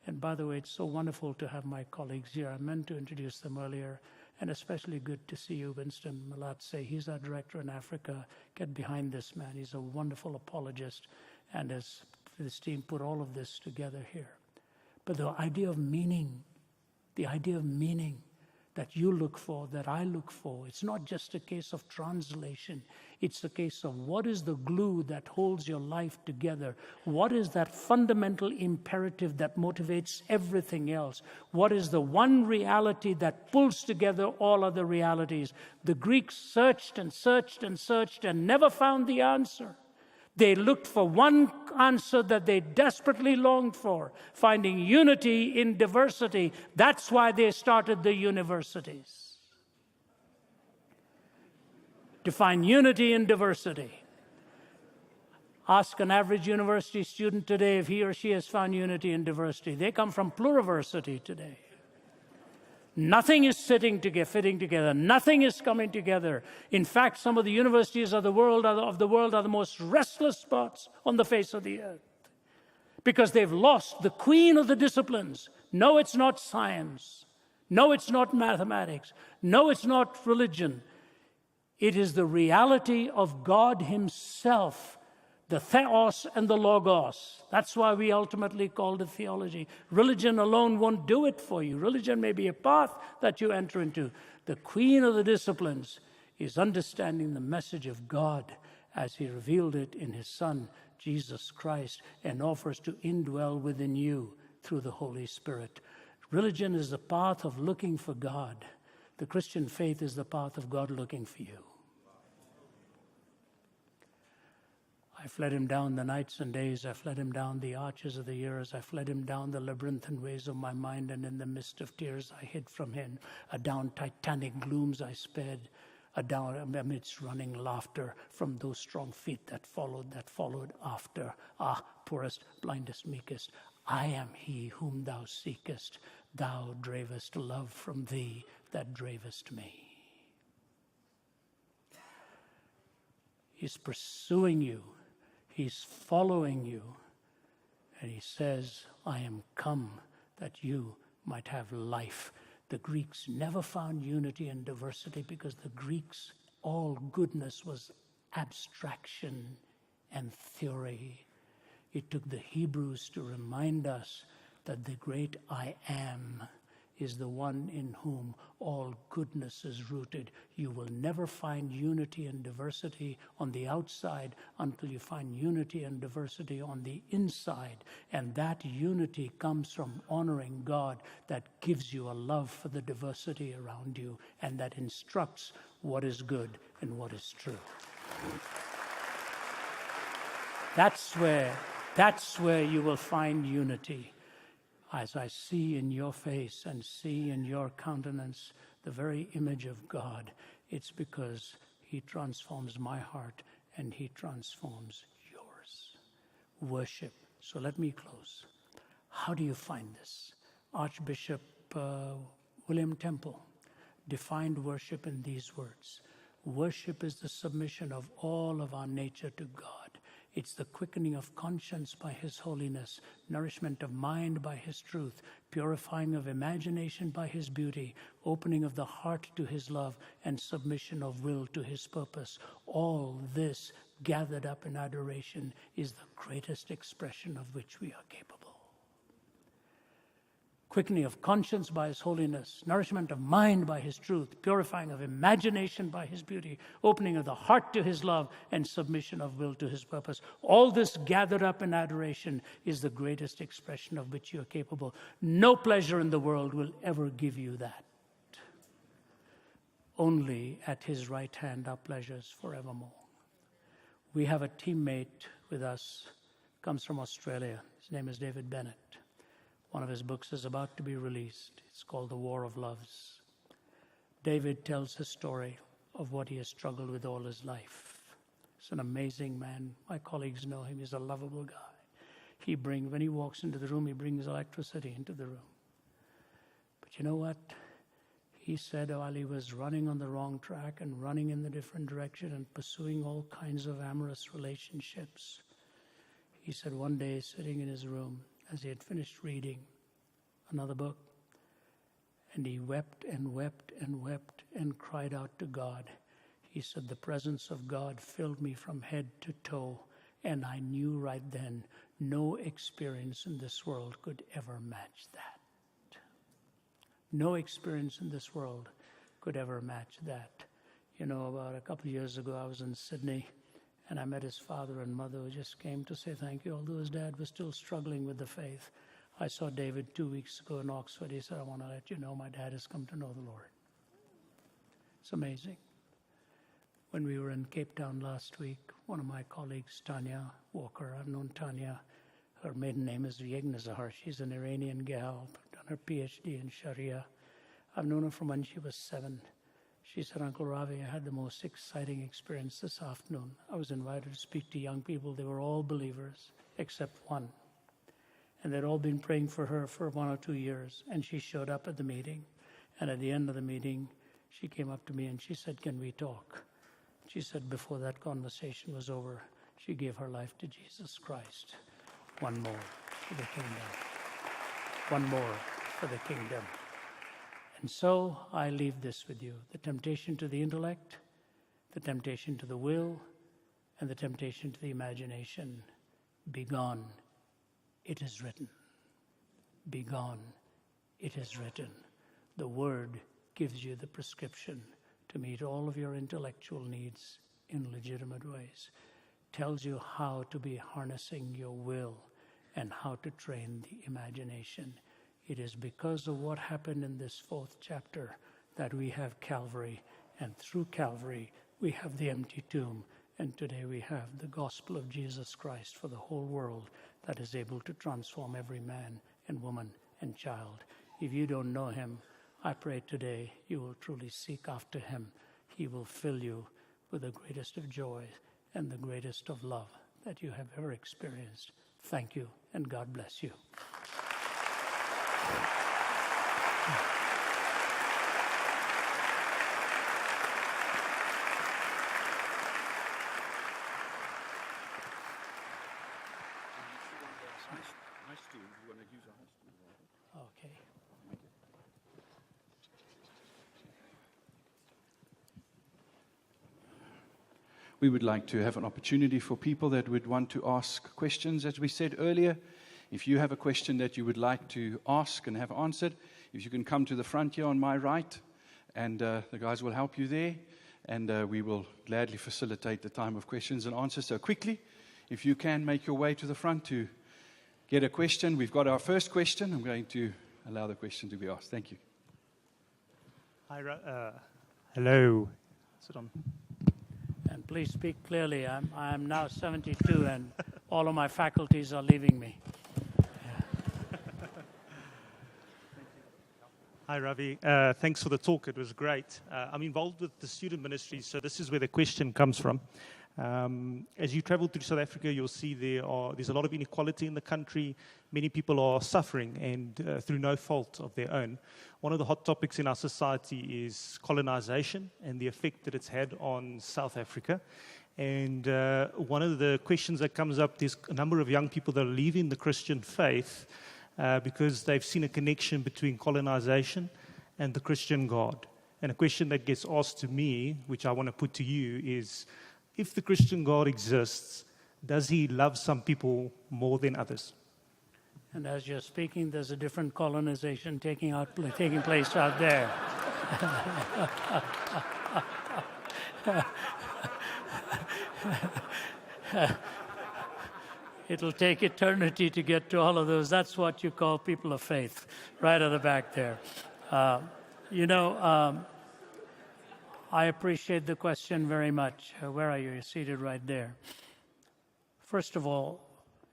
And by the way, it's so wonderful to have my colleagues here. I meant to introduce them earlier. And especially good to see you, Winston Malatse. He's our director in Africa. Get behind this man. He's a wonderful apologist. And as his team put all of this together here. But the idea of meaning that you look for, that I look for. It's not just a case of translation. It's a case of what is the glue that holds your life together? What is that fundamental imperative that motivates everything else? What is the one reality that pulls together all other realities? The Greeks searched and searched and searched and never found the answer. They looked for one answer that they desperately longed for, finding unity in diversity. That's why they started the universities. To find unity in diversity. Ask an average university student today if he or she has found unity in diversity. They come from pluriversity today. Nothing is fitting together. Nothing is coming together. In fact, some of the universities of the world are the most restless spots on the face of the earth because they've lost the queen of the disciplines. No, it's not science. No, it's not mathematics. No, it's not religion. It is the reality of God himself, the theos and the logos. That's why we ultimately called it theology. Religion alone won't do it for you. Religion may be a path that you enter into. The queen of the disciplines is understanding the message of God as he revealed it in his Son, Jesus Christ, and offers to indwell within you through the Holy Spirit. Religion is the path of looking for God. The Christian faith is the path of God looking for you. I fled him down the nights and days. I fled him down the arches of the years. I fled him down the labyrinthine ways of my mind, and in the midst of tears I hid from him. Adown titanic glooms I sped, adown amidst running laughter from those strong feet that followed after. Ah, poorest, blindest, meekest, I am he whom thou seekest. Thou dravest love from thee that dravest me. He's pursuing you. He's following you. And he says, I am come that you might have life. The Greeks never found unity and diversity because the Greeks, all goodness was abstraction and theory. It took the Hebrews to remind us that the great I am is the one in whom all goodness is rooted. You will never find unity and diversity on the outside until you find unity and diversity on the inside. And that unity comes from honoring God that gives you a love for the diversity around you and that instructs what is good and what is true. That's where you will find unity. As I see in your face and see in your countenance the very image of God, it's because he transforms my heart and he transforms yours. Worship. So let me close. How do you find this? Archbishop William Temple defined worship in these words. Worship is the submission of all of our nature to God. It's the quickening of conscience by his holiness, nourishment of mind by his truth, purifying of imagination by his beauty, opening of the heart to his love, and submission of will to his purpose. All this gathered up in adoration is the greatest expression of which we are capable. Quickening of conscience by his holiness, nourishment of mind by his truth, purifying of imagination by his beauty, opening of the heart to his love, and submission of will to his purpose. All this gathered up in adoration is the greatest expression of which you are capable. No pleasure in the world will ever give you that. Only at his right hand are pleasures forevermore. We have a teammate with us, comes from Australia. His name is David Bennett. One of his books is about to be released. It's called The War of Loves. David tells his story of what he has struggled with all his life. He's an amazing man. My colleagues know him. He's a lovable guy. When he walks into the room, he brings electricity into the room. But you know what? He said while he was running on the wrong track and running in the different direction and pursuing all kinds of amorous relationships, he said one day, sitting in his room, as he had finished reading another book, and he wept and wept and wept and cried out to God. He said, the presence of God filled me from head to toe, and I knew right then no experience in this world could ever match that. No experience in this world could ever match that. You know, about a couple of years ago, I was in Sydney, and I met his father and mother who just came to say thank you, although his dad was still struggling with the faith. I saw David 2 weeks ago in Oxford. He said, I want to let you know my dad has come to know the Lord. It's amazing. When we were in Cape Town last week, one of my colleagues, Tanya Walker, I've known Tanya. Her maiden name is Yegnazar. She's an Iranian gal, done her PhD in Sharia. I've known her from when she was 7. She said, Uncle Ravi, I had the most exciting experience this afternoon. I was invited to speak to young people. They were all believers, except one. And they'd all been praying for her for 1 or 2 years. And she showed up at the meeting. And at the end of the meeting, she came up to me and she said, "Can we talk?" She said before that conversation was over, she gave her life to Jesus Christ. One more for the kingdom. One more for the kingdom. And so I leave this with you. The temptation to the intellect, the temptation to the will, and the temptation to the imagination. Be gone, it is written. Be gone, it is written. The Word gives you the prescription to meet all of your intellectual needs in legitimate ways. Tells you how to be harnessing your will and how to train the imagination. It is because of what happened in this 4th chapter that we have Calvary, and through Calvary we have the empty tomb, and today we have the gospel of Jesus Christ for the whole world that is able to transform every man and woman and child. If you don't know him, I pray today you will truly seek after him. He will fill you with the greatest of joy and the greatest of love that you have ever experienced. Thank you, and God bless you. Okay. We would like to have an opportunity for people that would want to ask questions. As we said earlier, if you have a question that you would like to ask and have answered, if you can come to the front here on my right, and the guys will help you there, and we will gladly facilitate the time of questions and answers. So quickly, if you can make your way to the front to get a question. We've got our first question. I'm going to allow the question to be asked. Thank you. Hi, hello. Is it on? And please speak clearly. I'm now 72 and all of my faculties are leaving me. Hi, Ravi. Thanks for the talk. It was great. I'm involved with the student ministry, so this is where the question comes from. As you travel through South Africa, you'll see there's a lot of inequality in the country. Many people are suffering, and through no fault of their own. One of the hot topics in our society is colonization and the effect that it's had on South Africa. And one of the questions that comes up, there's a number of young people that are leaving the Christian faith because they've seen a connection between colonization and the Christian God. And a question that gets asked to me, which I want to put to you, is if the Christian God exists, does he love some people more than others? And as you're speaking, there's a different colonization taking place out there. It'll take eternity to get to all of those. That's what you call people of faith, right at the back there. I appreciate the question very much. Where are you? You're seated right there. First of all,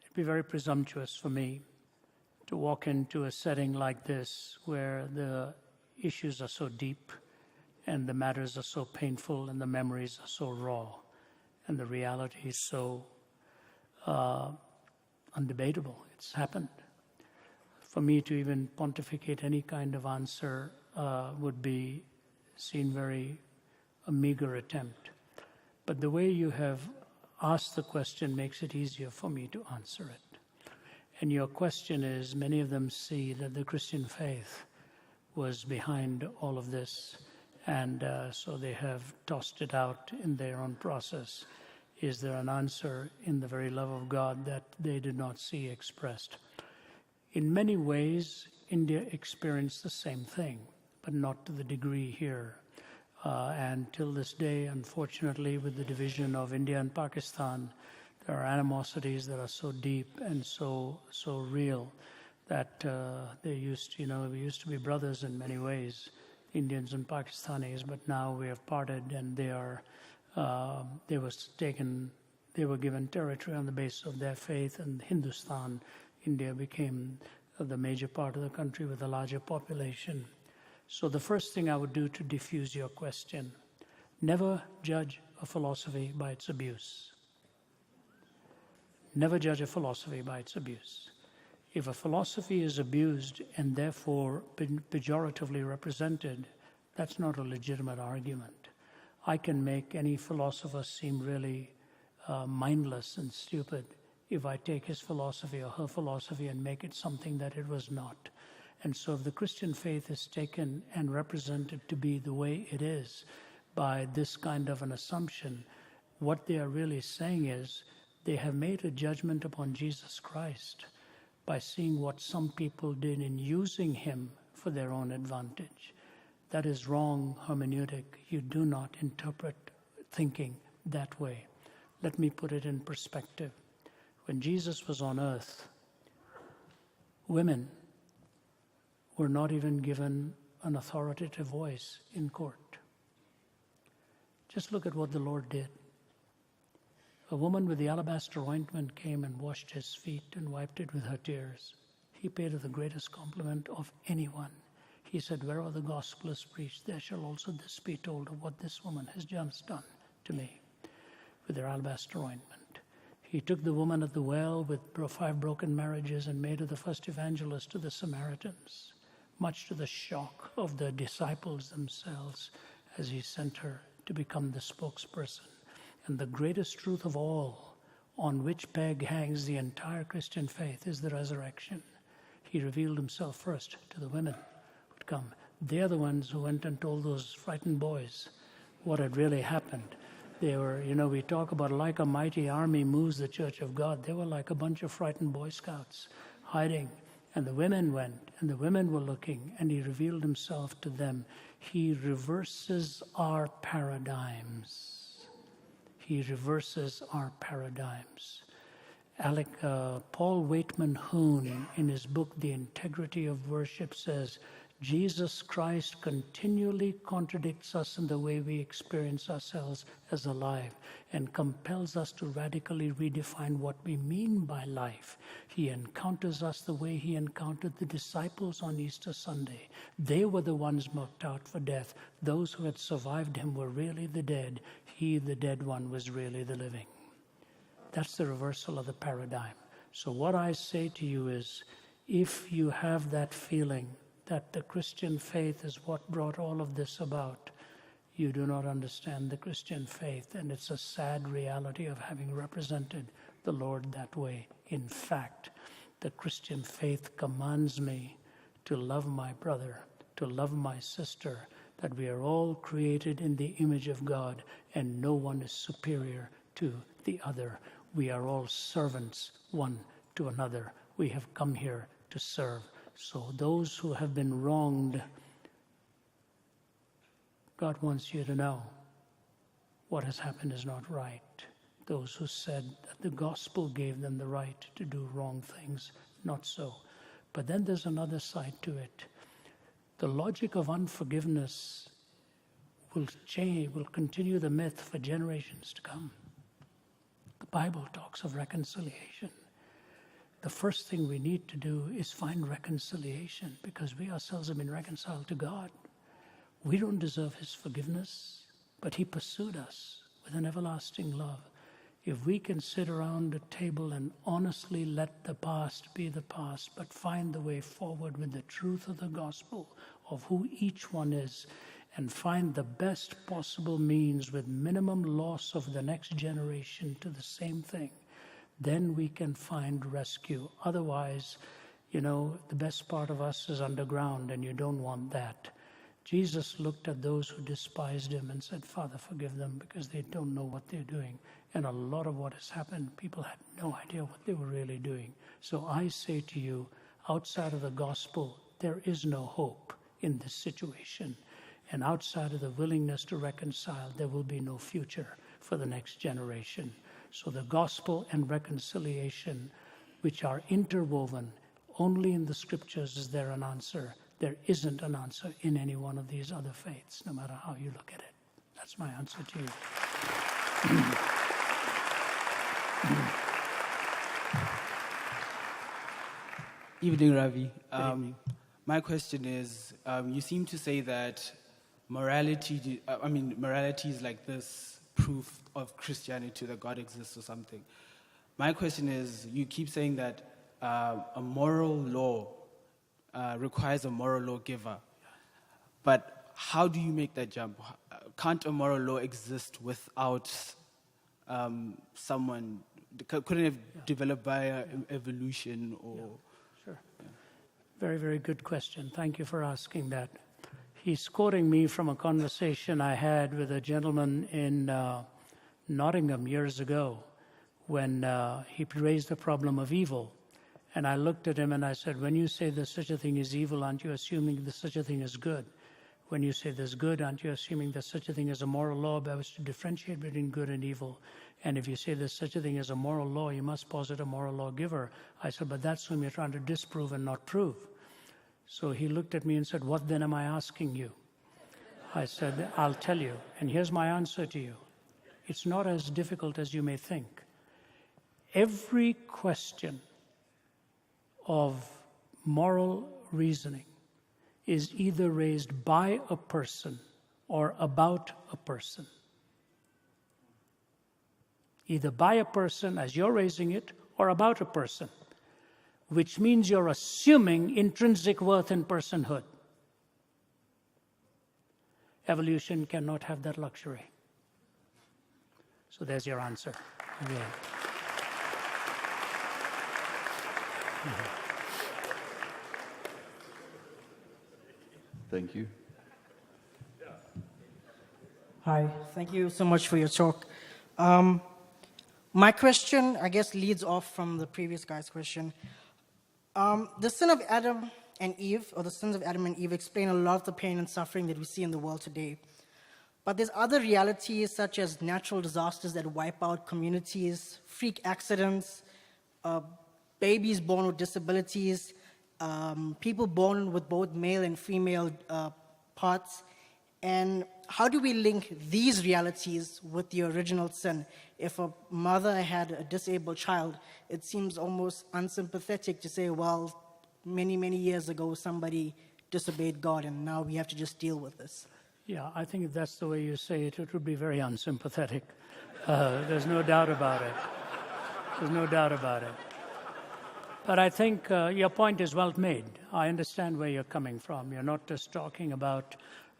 it'd be very presumptuous for me to walk into a setting like this where the issues are so deep and the matters are so painful and the memories are so raw and the reality is so undebatable. It's happened. For me to even pontificate any kind of answer would be seen very a meager attempt. But the way you have asked the question makes it easier for me to answer it. And your question is, many of them see that the Christian faith was behind all of this, and so they have tossed it out in their own process. Is there an answer in the very love of God that they did not see expressed? In many ways, India experienced the same thing, but not to the degree here. And till this day, unfortunately, with the division of India and Pakistan, there are animosities that are so deep and so real that we used to be brothers in many ways, Indians and Pakistanis, but now we have parted, and they were given territory on the basis of their faith, and Hindustan, India became the major part of the country with a larger population. So the first thing I would do to diffuse your question, never judge a philosophy by its abuse. Never judge a philosophy by its abuse. If a philosophy is abused and therefore pejoratively represented, that's not a legitimate argument. I can make any philosopher seem really mindless and stupid if I take his philosophy or her philosophy and make it something that it was not. And so if the Christian faith is taken and represented to be the way it is by this kind of an assumption, what they are really saying is they have made a judgment upon Jesus Christ by seeing what some people did in using him for their own advantage. That is wrong hermeneutic. You do not interpret thinking that way. Let me put it in perspective. When Jesus was on earth, women were not even given an authoritative voice in court. Just look at what the Lord did. A woman with the alabaster ointment came and washed his feet and wiped it with her tears. He paid her the greatest compliment of anyone. He said, wherever the gospel is preached, there shall also this be told of what this woman has just done to me with her alabaster ointment. He took the woman at the well with 5 broken marriages and made her the first evangelist to the Samaritans, much to the shock of the disciples themselves as he sent her to become the spokesperson. And the greatest truth of all, on which peg hangs the entire Christian faith, is the resurrection. He revealed himself first to the women who'd come. They're the ones who went and told those frightened boys what had really happened. They were, we talk about like a mighty army moves the church of God. They were like a bunch of frightened Boy Scouts hiding. And the women went, and the women were looking, and he revealed himself to them. He reverses our paradigms. He reverses our paradigms. Paul Waitman Hoon, in his book, The Integrity of Worship, says, Jesus Christ continually contradicts us in the way we experience ourselves as alive and compels us to radically redefine what we mean by life. He encounters us the way he encountered the disciples on Easter Sunday. They were the ones marked out for death. Those who had survived him were really the dead. He, the dead one, was really the living. That's the reversal of the paradigm. So what I say to you is, if you have that feeling that the Christian faith is what brought all of this about, you do not understand the Christian faith, and it's a sad reality of having represented the Lord that way. In fact, the Christian faith commands me to love my brother, to love my sister, that we are all created in the image of God, and no one is superior to the other. We are all servants one to another. We have come here to serve. So those who have been wronged, God wants you to know what has happened is not right. Those who said that the gospel gave them the right to do wrong things, not so. But then there's another side to it. The logic of unforgiveness will continue the myth for generations to come. The Bible talks of reconciliation. The first thing we need to do is find reconciliation, because we ourselves have been reconciled to God. We don't deserve his forgiveness, but he pursued us with an everlasting love. If we can sit around a table and honestly let the past be the past, but find the way forward with the truth of the gospel of who each one is, and find the best possible means with minimum loss of the next generation to the same thing, then we can find rescue. Otherwise, the best part of us is underground, and you don't want that. Jesus looked at those who despised him and said, Father, forgive them, because they don't know what they're doing. And a lot of what has happened, people had no idea what they were really doing. So I say to you, outside of the gospel, there is no hope in this situation. And outside of the willingness to reconcile, there will be no future for the next generation. So the gospel and reconciliation, which are interwoven, only in the scriptures is there an answer. There isn't an answer in any one of these other faiths, no matter how you look at it. That's my answer to you. Evening, Ravi. My question is, you seem to say that morality is like this proof of Christianity that God exists or something. My question is, you keep saying that a moral law requires a moral lawgiver. But how do you make that jump? Can't a moral law exist without someone? Couldn't it have developed by evolution or? Sure. Very, very good question. Thank you for asking that. He's quoting me from a conversation I had with a gentleman in Nottingham years ago when he raised the problem of evil. And I looked at him and I said, when you say there's such a thing as evil, aren't you assuming there's such a thing as good? When you say there's good, aren't you assuming there's such a thing as a moral law by which to differentiate between good and evil? And if you say there's such a thing as a moral law, you must posit a moral lawgiver. I said, but that's whom you're trying to disprove and not prove. So he looked at me and said, what then am I asking you? I said, I'll tell you. And here's my answer to you. It's not as difficult as you may think. Every question of moral reasoning is either raised by a person or about a person. Either by a person as you're raising it or about a person, which means you're assuming intrinsic worth in personhood. Evolution cannot have that luxury. So there's your answer. Yeah. Thank you. Hi, thank you so much for your talk. My question, I guess, leads off from the previous guy's question. The sin of Adam and Eve, or the sins of Adam and Eve, explain a lot of the pain and suffering that we see in the world today. But there's other realities, such as natural disasters that wipe out communities, freak accidents, babies born with disabilities, people born with both male and female parts. And how do we link these realities with the original sin? If a mother had a disabled child, it seems almost unsympathetic to say, well, many, many years ago, somebody disobeyed God, and now we have to just deal with this. Yeah, I think if that's the way you say it, it would be very unsympathetic. There's no doubt about it. There's no doubt about it. But I think your point is well made. I understand where you're coming from. You're not just talking about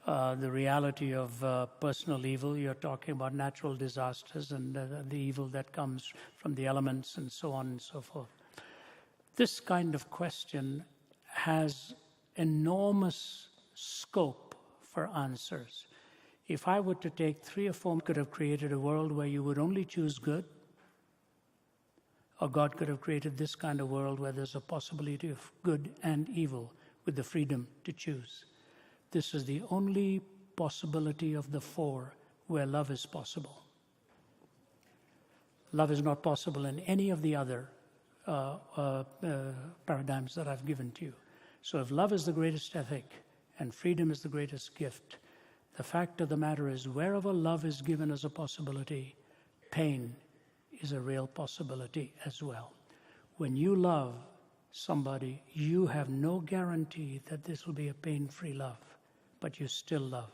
the reality of personal evil. You're talking about natural disasters and the evil that comes from the elements and so on and so forth. This kind of question has enormous scope for answers. If I were to take 3 or 4, could have created a world where you would only choose good, or God could have created this kind of world where there's a possibility of good and evil with the freedom to choose. This is the only possibility of the 4 where love is possible. Love is not possible in any of the other paradigms that I've given to you. So if love is the greatest ethic and freedom is the greatest gift, the fact of the matter is wherever love is given as a possibility, pain is a real possibility as well. When you love somebody, you have no guarantee that this will be a pain-free love, but you still love.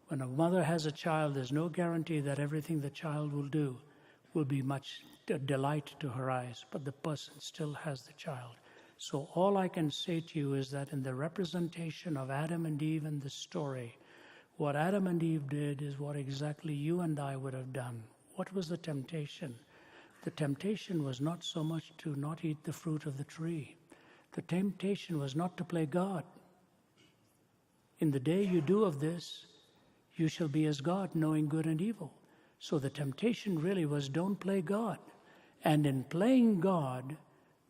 When a mother has a child, there's no guarantee that everything the child will do will be much delight to her eyes, but the person still has the child. So all I can say to you is that in the representation of Adam and Eve in the story, what Adam and Eve did is what exactly you and I would have done. What was the temptation? The temptation was not so much to not eat the fruit of the tree. The temptation was not to play God. In the day you do of this, you shall be as God, knowing good and evil. So the temptation really was don't play God. And in playing God,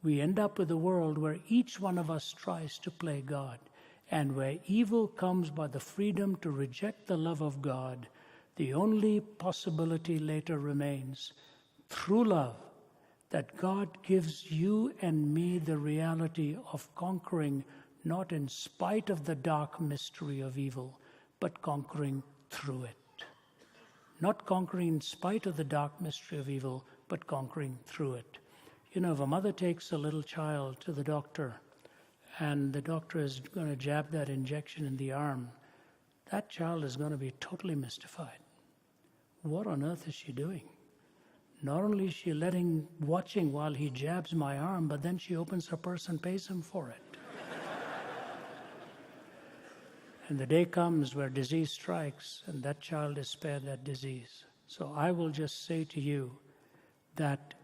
we end up with a world where each one of us tries to play God, and where evil comes by the freedom to reject the love of God. The only possibility later remains, through love, that God gives you and me the reality of conquering, not in spite of the dark mystery of evil, but conquering through it. Not conquering in spite of the dark mystery of evil, but conquering through it. You know, if a mother takes a little child to the doctor, and the doctor is going to jab that injection in the arm, that child is going to be totally mystified. What on earth is she doing? Not only is she watching while he jabs my arm, but then she opens her purse and pays him for it. And the day comes where disease strikes, and that child is spared that disease. So I will just say to you that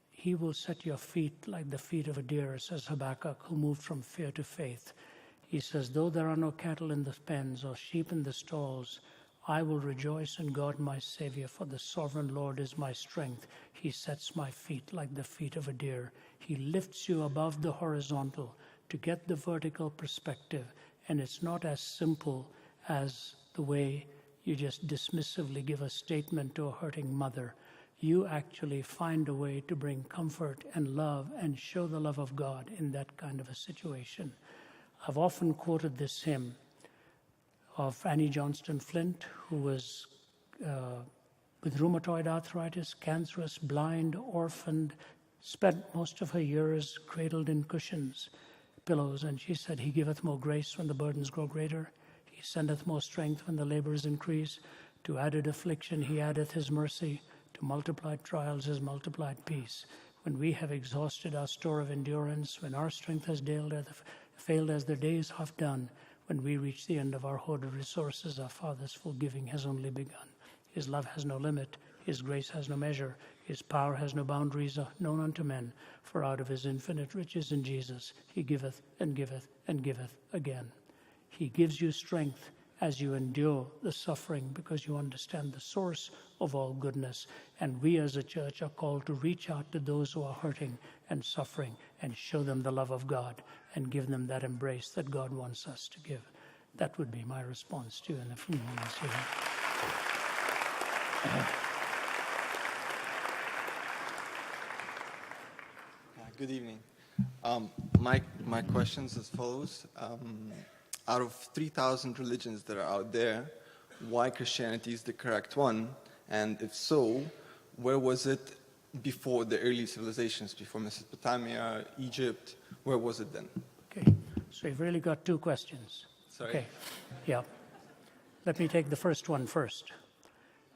he will set your feet like the feet of a deer, says Habakkuk, who moved from fear to faith. He says, though there are no cattle in the pens or sheep in the stalls, I will rejoice in God my Savior, for the sovereign Lord is my strength. He sets my feet like the feet of a deer. He lifts you above the horizontal to get the vertical perspective. And it's not as simple as the way you just dismissively give a statement to a hurting mother. You actually find a way to bring comfort and love and show the love of God in that kind of a situation. I've often quoted this hymn of Annie Johnston Flint, who was with rheumatoid arthritis, cancerous, blind, orphaned, spent most of her years cradled in cushions, pillows, and she said, He giveth more grace when the burdens grow greater. He sendeth more strength when the labors increase. To added affliction he addeth his mercy. To multiplied trials his multiplied peace. When we have exhausted our store of endurance, when our strength has failed as the days have done, when we reach the end of our hoarded resources, our Father's full giving has only begun. His love has no limit. His grace has no measure. His power has no boundaries known unto men. For out of his infinite riches in Jesus, he giveth and giveth and giveth again. He gives you strength as you endure the suffering because you understand the source of all goodness. And we as a church are called to reach out to those who are hurting and suffering and show them the love of God and give them that embrace that God wants us to give. That would be my response to you in a few moments here. Good evening. My question's as follows. Out of 3,000 religions that are out there, why Christianity is the correct one? And if so, where was it before the early civilizations, before Mesopotamia, Egypt? Where was it then? Okay, so you've really got two questions. Sorry. Okay, yeah. Let me take the first one first.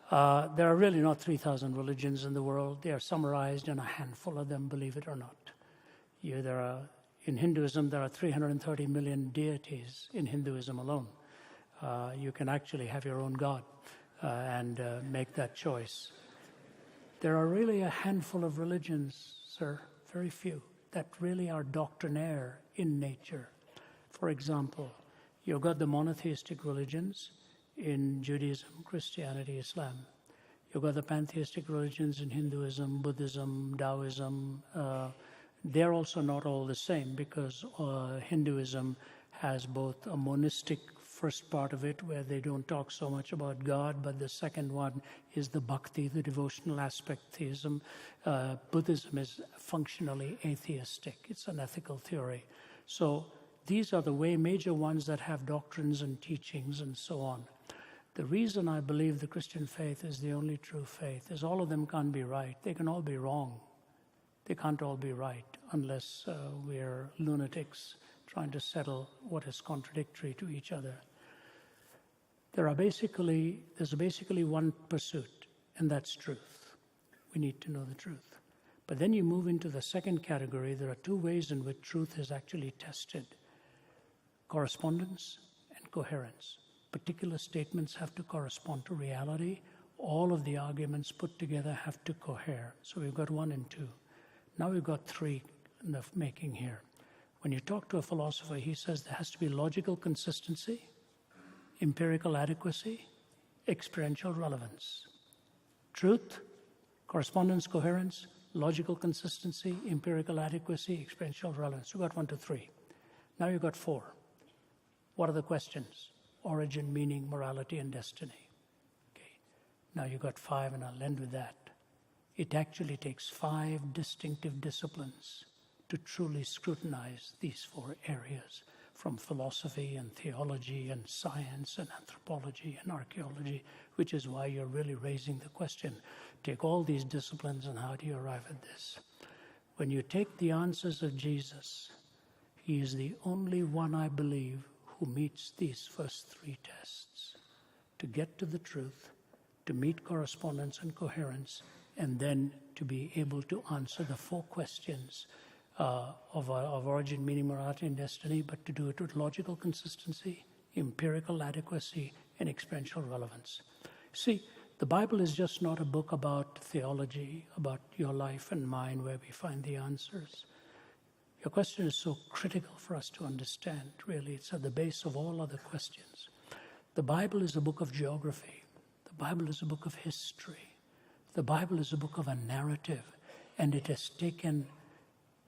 There are really not 3,000 religions in the world. They are summarized in a handful of them, believe it or not. In Hinduism, there are 330 million deities in Hinduism alone. You can actually have your own God and make that choice. There are really a handful of religions, sir, very few, that really are doctrinaire in nature. For example, you've got the monotheistic religions in Judaism, Christianity, Islam. You've got the pantheistic religions in Hinduism, Buddhism, Taoism. They're also not all the same because Hinduism has both a monistic first part of it where they don't talk so much about God, but the second one is the bhakti, the devotional aspect theism. Buddhism is functionally atheistic. It's an ethical theory. So these are the major ones that have doctrines and teachings and so on. The reason I believe the Christian faith is the only true faith is all of them can't be right. They can all be wrong. They can't all be right unless we're lunatics trying to settle what is contradictory to each other. There's basically one pursuit, and that's truth. We need to know the truth. But then you move into the second category. There are two ways in which truth is actually tested: correspondence and coherence. Particular statements have to correspond to reality. All of the arguments put together have to cohere. So we've got 1 and 2. Now we've got 3 in the making here. When you talk to a philosopher, he says there has to be logical consistency, empirical adequacy, experiential relevance. Truth, correspondence, coherence, logical consistency, empirical adequacy, experiential relevance. We've got 1 to 3. Now you've got 4. What are the questions? Origin, meaning, morality, and destiny. Okay. Now you've got 5, and I'll end with that. It actually takes 5 distinctive disciplines to truly scrutinize these 4 areas, from philosophy and theology and science and anthropology and archaeology, which is why you're really raising the question. Take all these disciplines and how do you arrive at this? When you take the answers of Jesus, he is the only one, I believe, who meets these first 3 tests. To get to the truth, to meet correspondence and coherence, and then to be able to answer the 4 questions of origin, meaning, morality, and destiny, but to do it with logical consistency, empirical adequacy, and experiential relevance. See, the Bible is just not a book about theology, about your life and mine, where we find the answers. Your question is so critical for us to understand, really. It's at the base of all other questions. The Bible is a book of geography. The Bible is a book of history. The Bible is a book of a narrative, and it has taken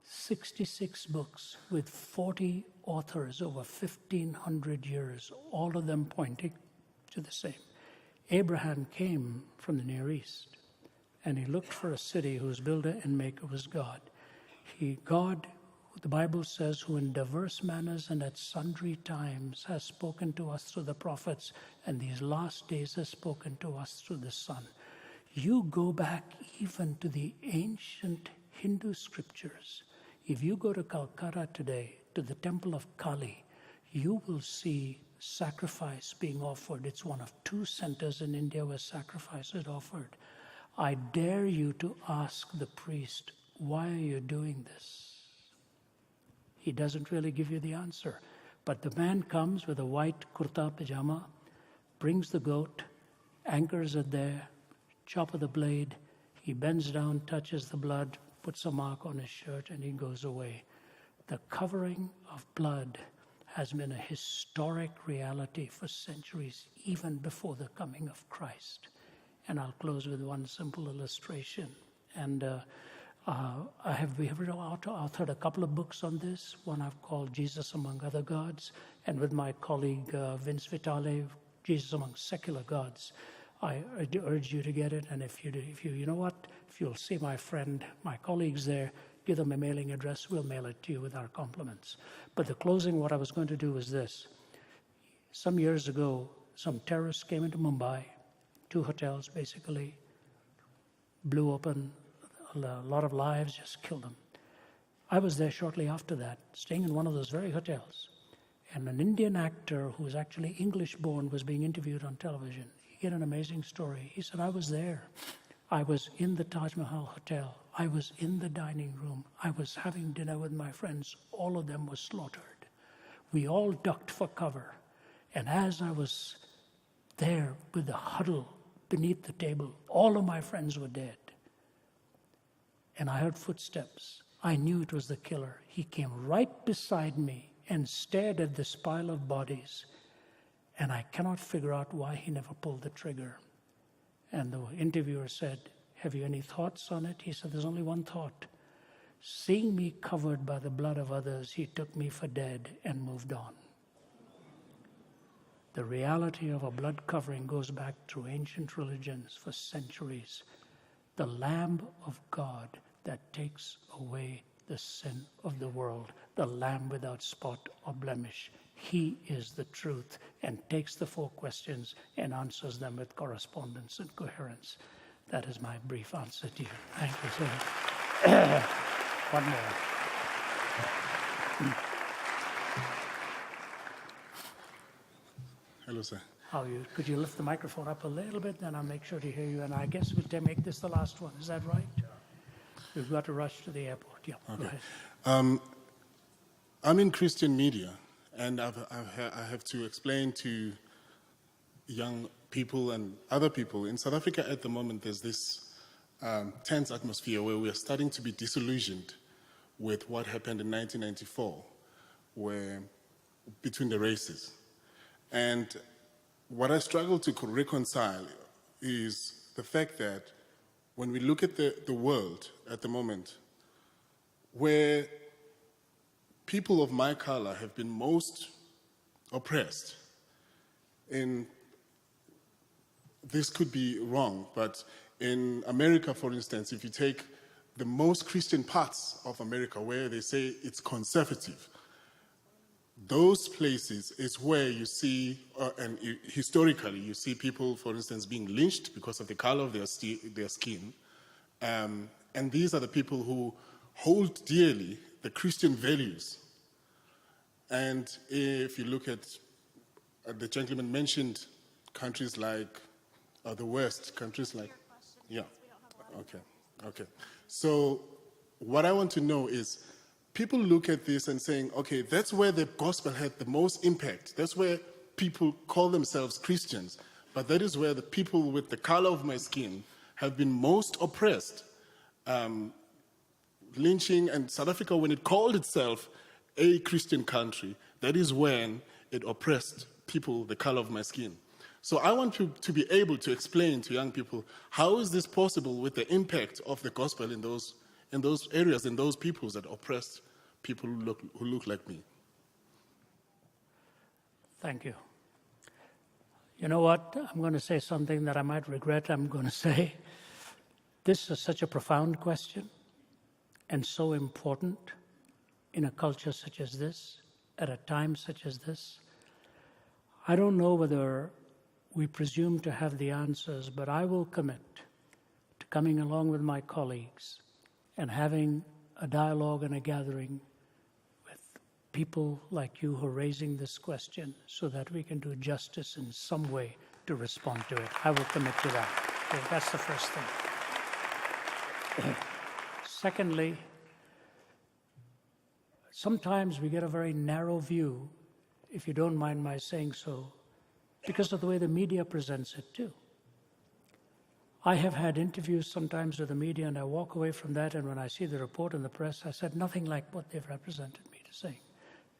66 books with 40 authors over 1,500 years, all of them pointing to the same. Abraham came from the Near East, and he looked for a city whose builder and maker was God. God, the Bible says, who in diverse manners and at sundry times has spoken to us through the prophets, and these last days has spoken to us through the Son. You go back even to the ancient Hindu scriptures. If you go to Calcutta today, to the temple of Kali, you will see sacrifice being offered. It's one of 2 centers in India where sacrifice is offered. I dare you to ask the priest, why are you doing this? He doesn't really give you the answer. But the man comes with a white kurta pajama, brings the goat, anchors it there, chop of the blade, he bends down, touches the blood, puts a mark on his shirt, and he goes away. The covering of blood has been a historic reality for centuries, even before the coming of Christ. And I'll close with one simple illustration. And we have authored a couple of books on this. One I've called Jesus Among Other Gods, and with my colleague Vince Vitale, Jesus Among Secular Gods. I urge you to get it, and if you'll see my friend, my colleagues there, give them a mailing address, we'll mail it to you with our compliments. But the closing, what I was going to do is this. Some years ago, some terrorists came into Mumbai, 2 hotels basically, blew open a lot of lives, just killed them. I was there shortly after that, staying in one of those very hotels, and an Indian actor who was actually English-born was being interviewed on television. He had an amazing story. He said, I was there. I was in the Taj Mahal Hotel. I was in the dining room. I was having dinner with my friends. All of them were slaughtered. We all ducked for cover. And as I was there with the huddle beneath the table, all of my friends were dead. And I heard footsteps. I knew it was the killer. He came right beside me and stared at this pile of bodies. And I cannot figure out why he never pulled the trigger. And the interviewer said, have you any thoughts on it? He said, there's only one thought. Seeing me covered by the blood of others, he took me for dead and moved on. The reality of a blood covering goes back through ancient religions for centuries. The Lamb of God that takes away the sin of the world, the Lamb without spot or blemish. He is the truth and takes the 4 questions and answers them with correspondence and coherence. That is my brief answer to you. Thank you, sir. One more. Hello, sir. How are you? Could you lift the microphone up a little bit, then I'll make sure to hear you. And I guess we'll make this the last one. Is that right? We've got to rush to the airport. Yeah, okay. Go ahead. I'm in Christian media, and I have to explain to young people and other people. In South Africa at the moment, there's this tense atmosphere where we are starting to be disillusioned with what happened in 1994 between the races. And what I struggle to reconcile is the fact that when we look at the world at the moment, where people of my color have been most oppressed, and this could be wrong, but in America, for instance, if you take the most Christian parts of America where they say it's conservative, those places is where you see, and historically, you see people, for instance, being lynched because of the color of their skin. And these are the people who hold dearly the Christian values. And if you look at, the gentleman mentioned countries like the West, countries like, yeah. Okay, okay. So what I want to know is, people look at this and saying, okay, that's where the gospel had the most impact. That's where people call themselves Christians. But that is where the people with the color of my skin have been most oppressed. Lynching, and South Africa, when it called itself a Christian country, that is when it oppressed people the color of my skin. So I want to be able to explain to young people, how is this possible with the impact of the gospel in those areas, in those peoples that oppressed people who look like me? Thank you. You know what? I'm going to say something that I might regret I'm going to say. This is such a profound question and so important in a culture such as this, at a time such as this. I don't know whether we presume to have the answers, but I will commit to coming along with my colleagues and having a dialogue and a gathering with people like you who are raising this question so that we can do justice in some way to respond to it. I will commit to that. Okay, that's the first thing. Secondly, sometimes we get a very narrow view, if you don't mind my saying so, because of the way the media presents it too. I have had interviews sometimes with the media, and I walk away from that, and when I see the report in the press, I said nothing like what they've represented me to say.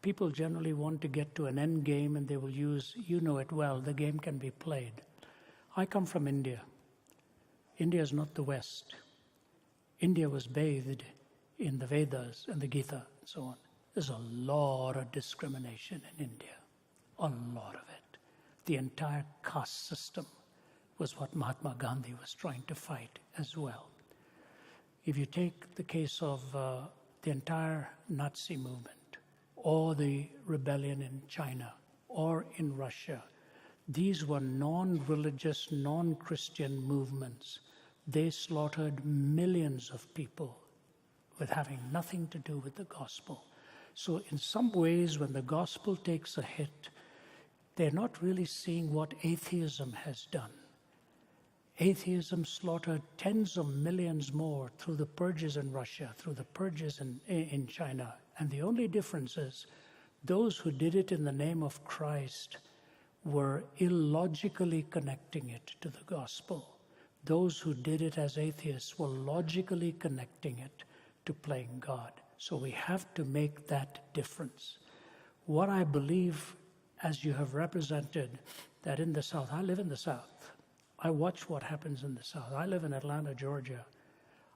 People generally want to get to an end game, and they will use, you know it well, the game can be played. I come from India. India is not the West. India was bathed in the Vedas and the Gita and so on. There's a lot of discrimination in India, a lot of it. The entire caste system was what Mahatma Gandhi was trying to fight as well. If you take the case of the entire Nazi movement, or the rebellion in China, or in Russia, these were non-religious, non-Christian movements. They slaughtered millions of people with having nothing to do with the gospel. So in some ways, when the gospel takes a hit, they're not really seeing what atheism has done. Atheism slaughtered tens of millions more through the purges in Russia, through the purges in China. And the only difference is those who did it in the name of Christ were illogically connecting it to the gospel. Those who did it as atheists were logically connecting it to playing God. So we have to make that difference. What I believe, as you have represented, that in the South, I live in the South. I watch what happens in the South. I live in Atlanta, Georgia.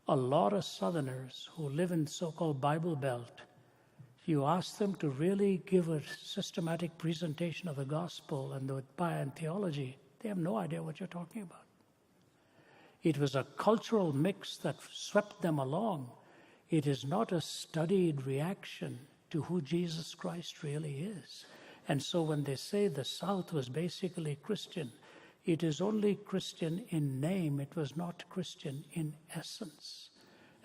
A lot of Southerners who live in so-called Bible Belt, you ask them to really give a systematic presentation of the gospel and theology, they have no idea what you're talking about. It was a cultural mix that swept them along. It is not a studied reaction to who Jesus Christ really is. And so when they say the South was basically Christian, it is only Christian in name. It was not Christian in essence.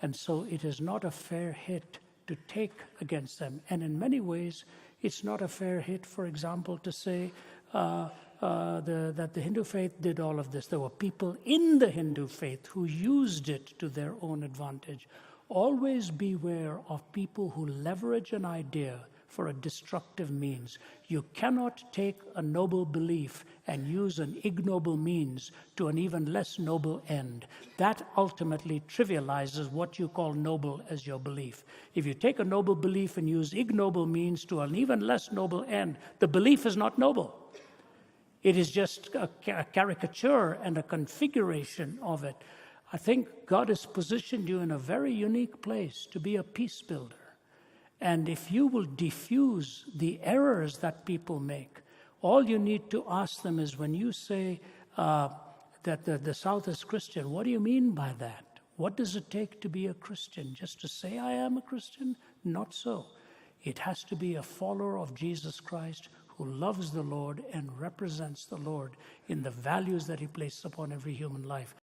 And so it is not a fair hit to take against them. And in many ways, it's not a fair hit, for example, to say that the Hindu faith did all of this. There were people in the Hindu faith who used it to their own advantage. Always beware of people who leverage an idea for a destructive means. You cannot take a noble belief and use an ignoble means to an even less noble end. That ultimately trivializes what you call noble as your belief. If you take a noble belief and use ignoble means to an even less noble end, the belief is not noble. It is just a caricature and a configuration of it. I think God has positioned you in a very unique place to be a peace builder. And if you will diffuse the errors that people make, all you need to ask them is, when you say that the South is Christian, what do you mean by that? What does it take to be a Christian? Just to say I am a Christian? Not so. It has to be a follower of Jesus Christ who loves the Lord and represents the Lord in the values that he places upon every human life.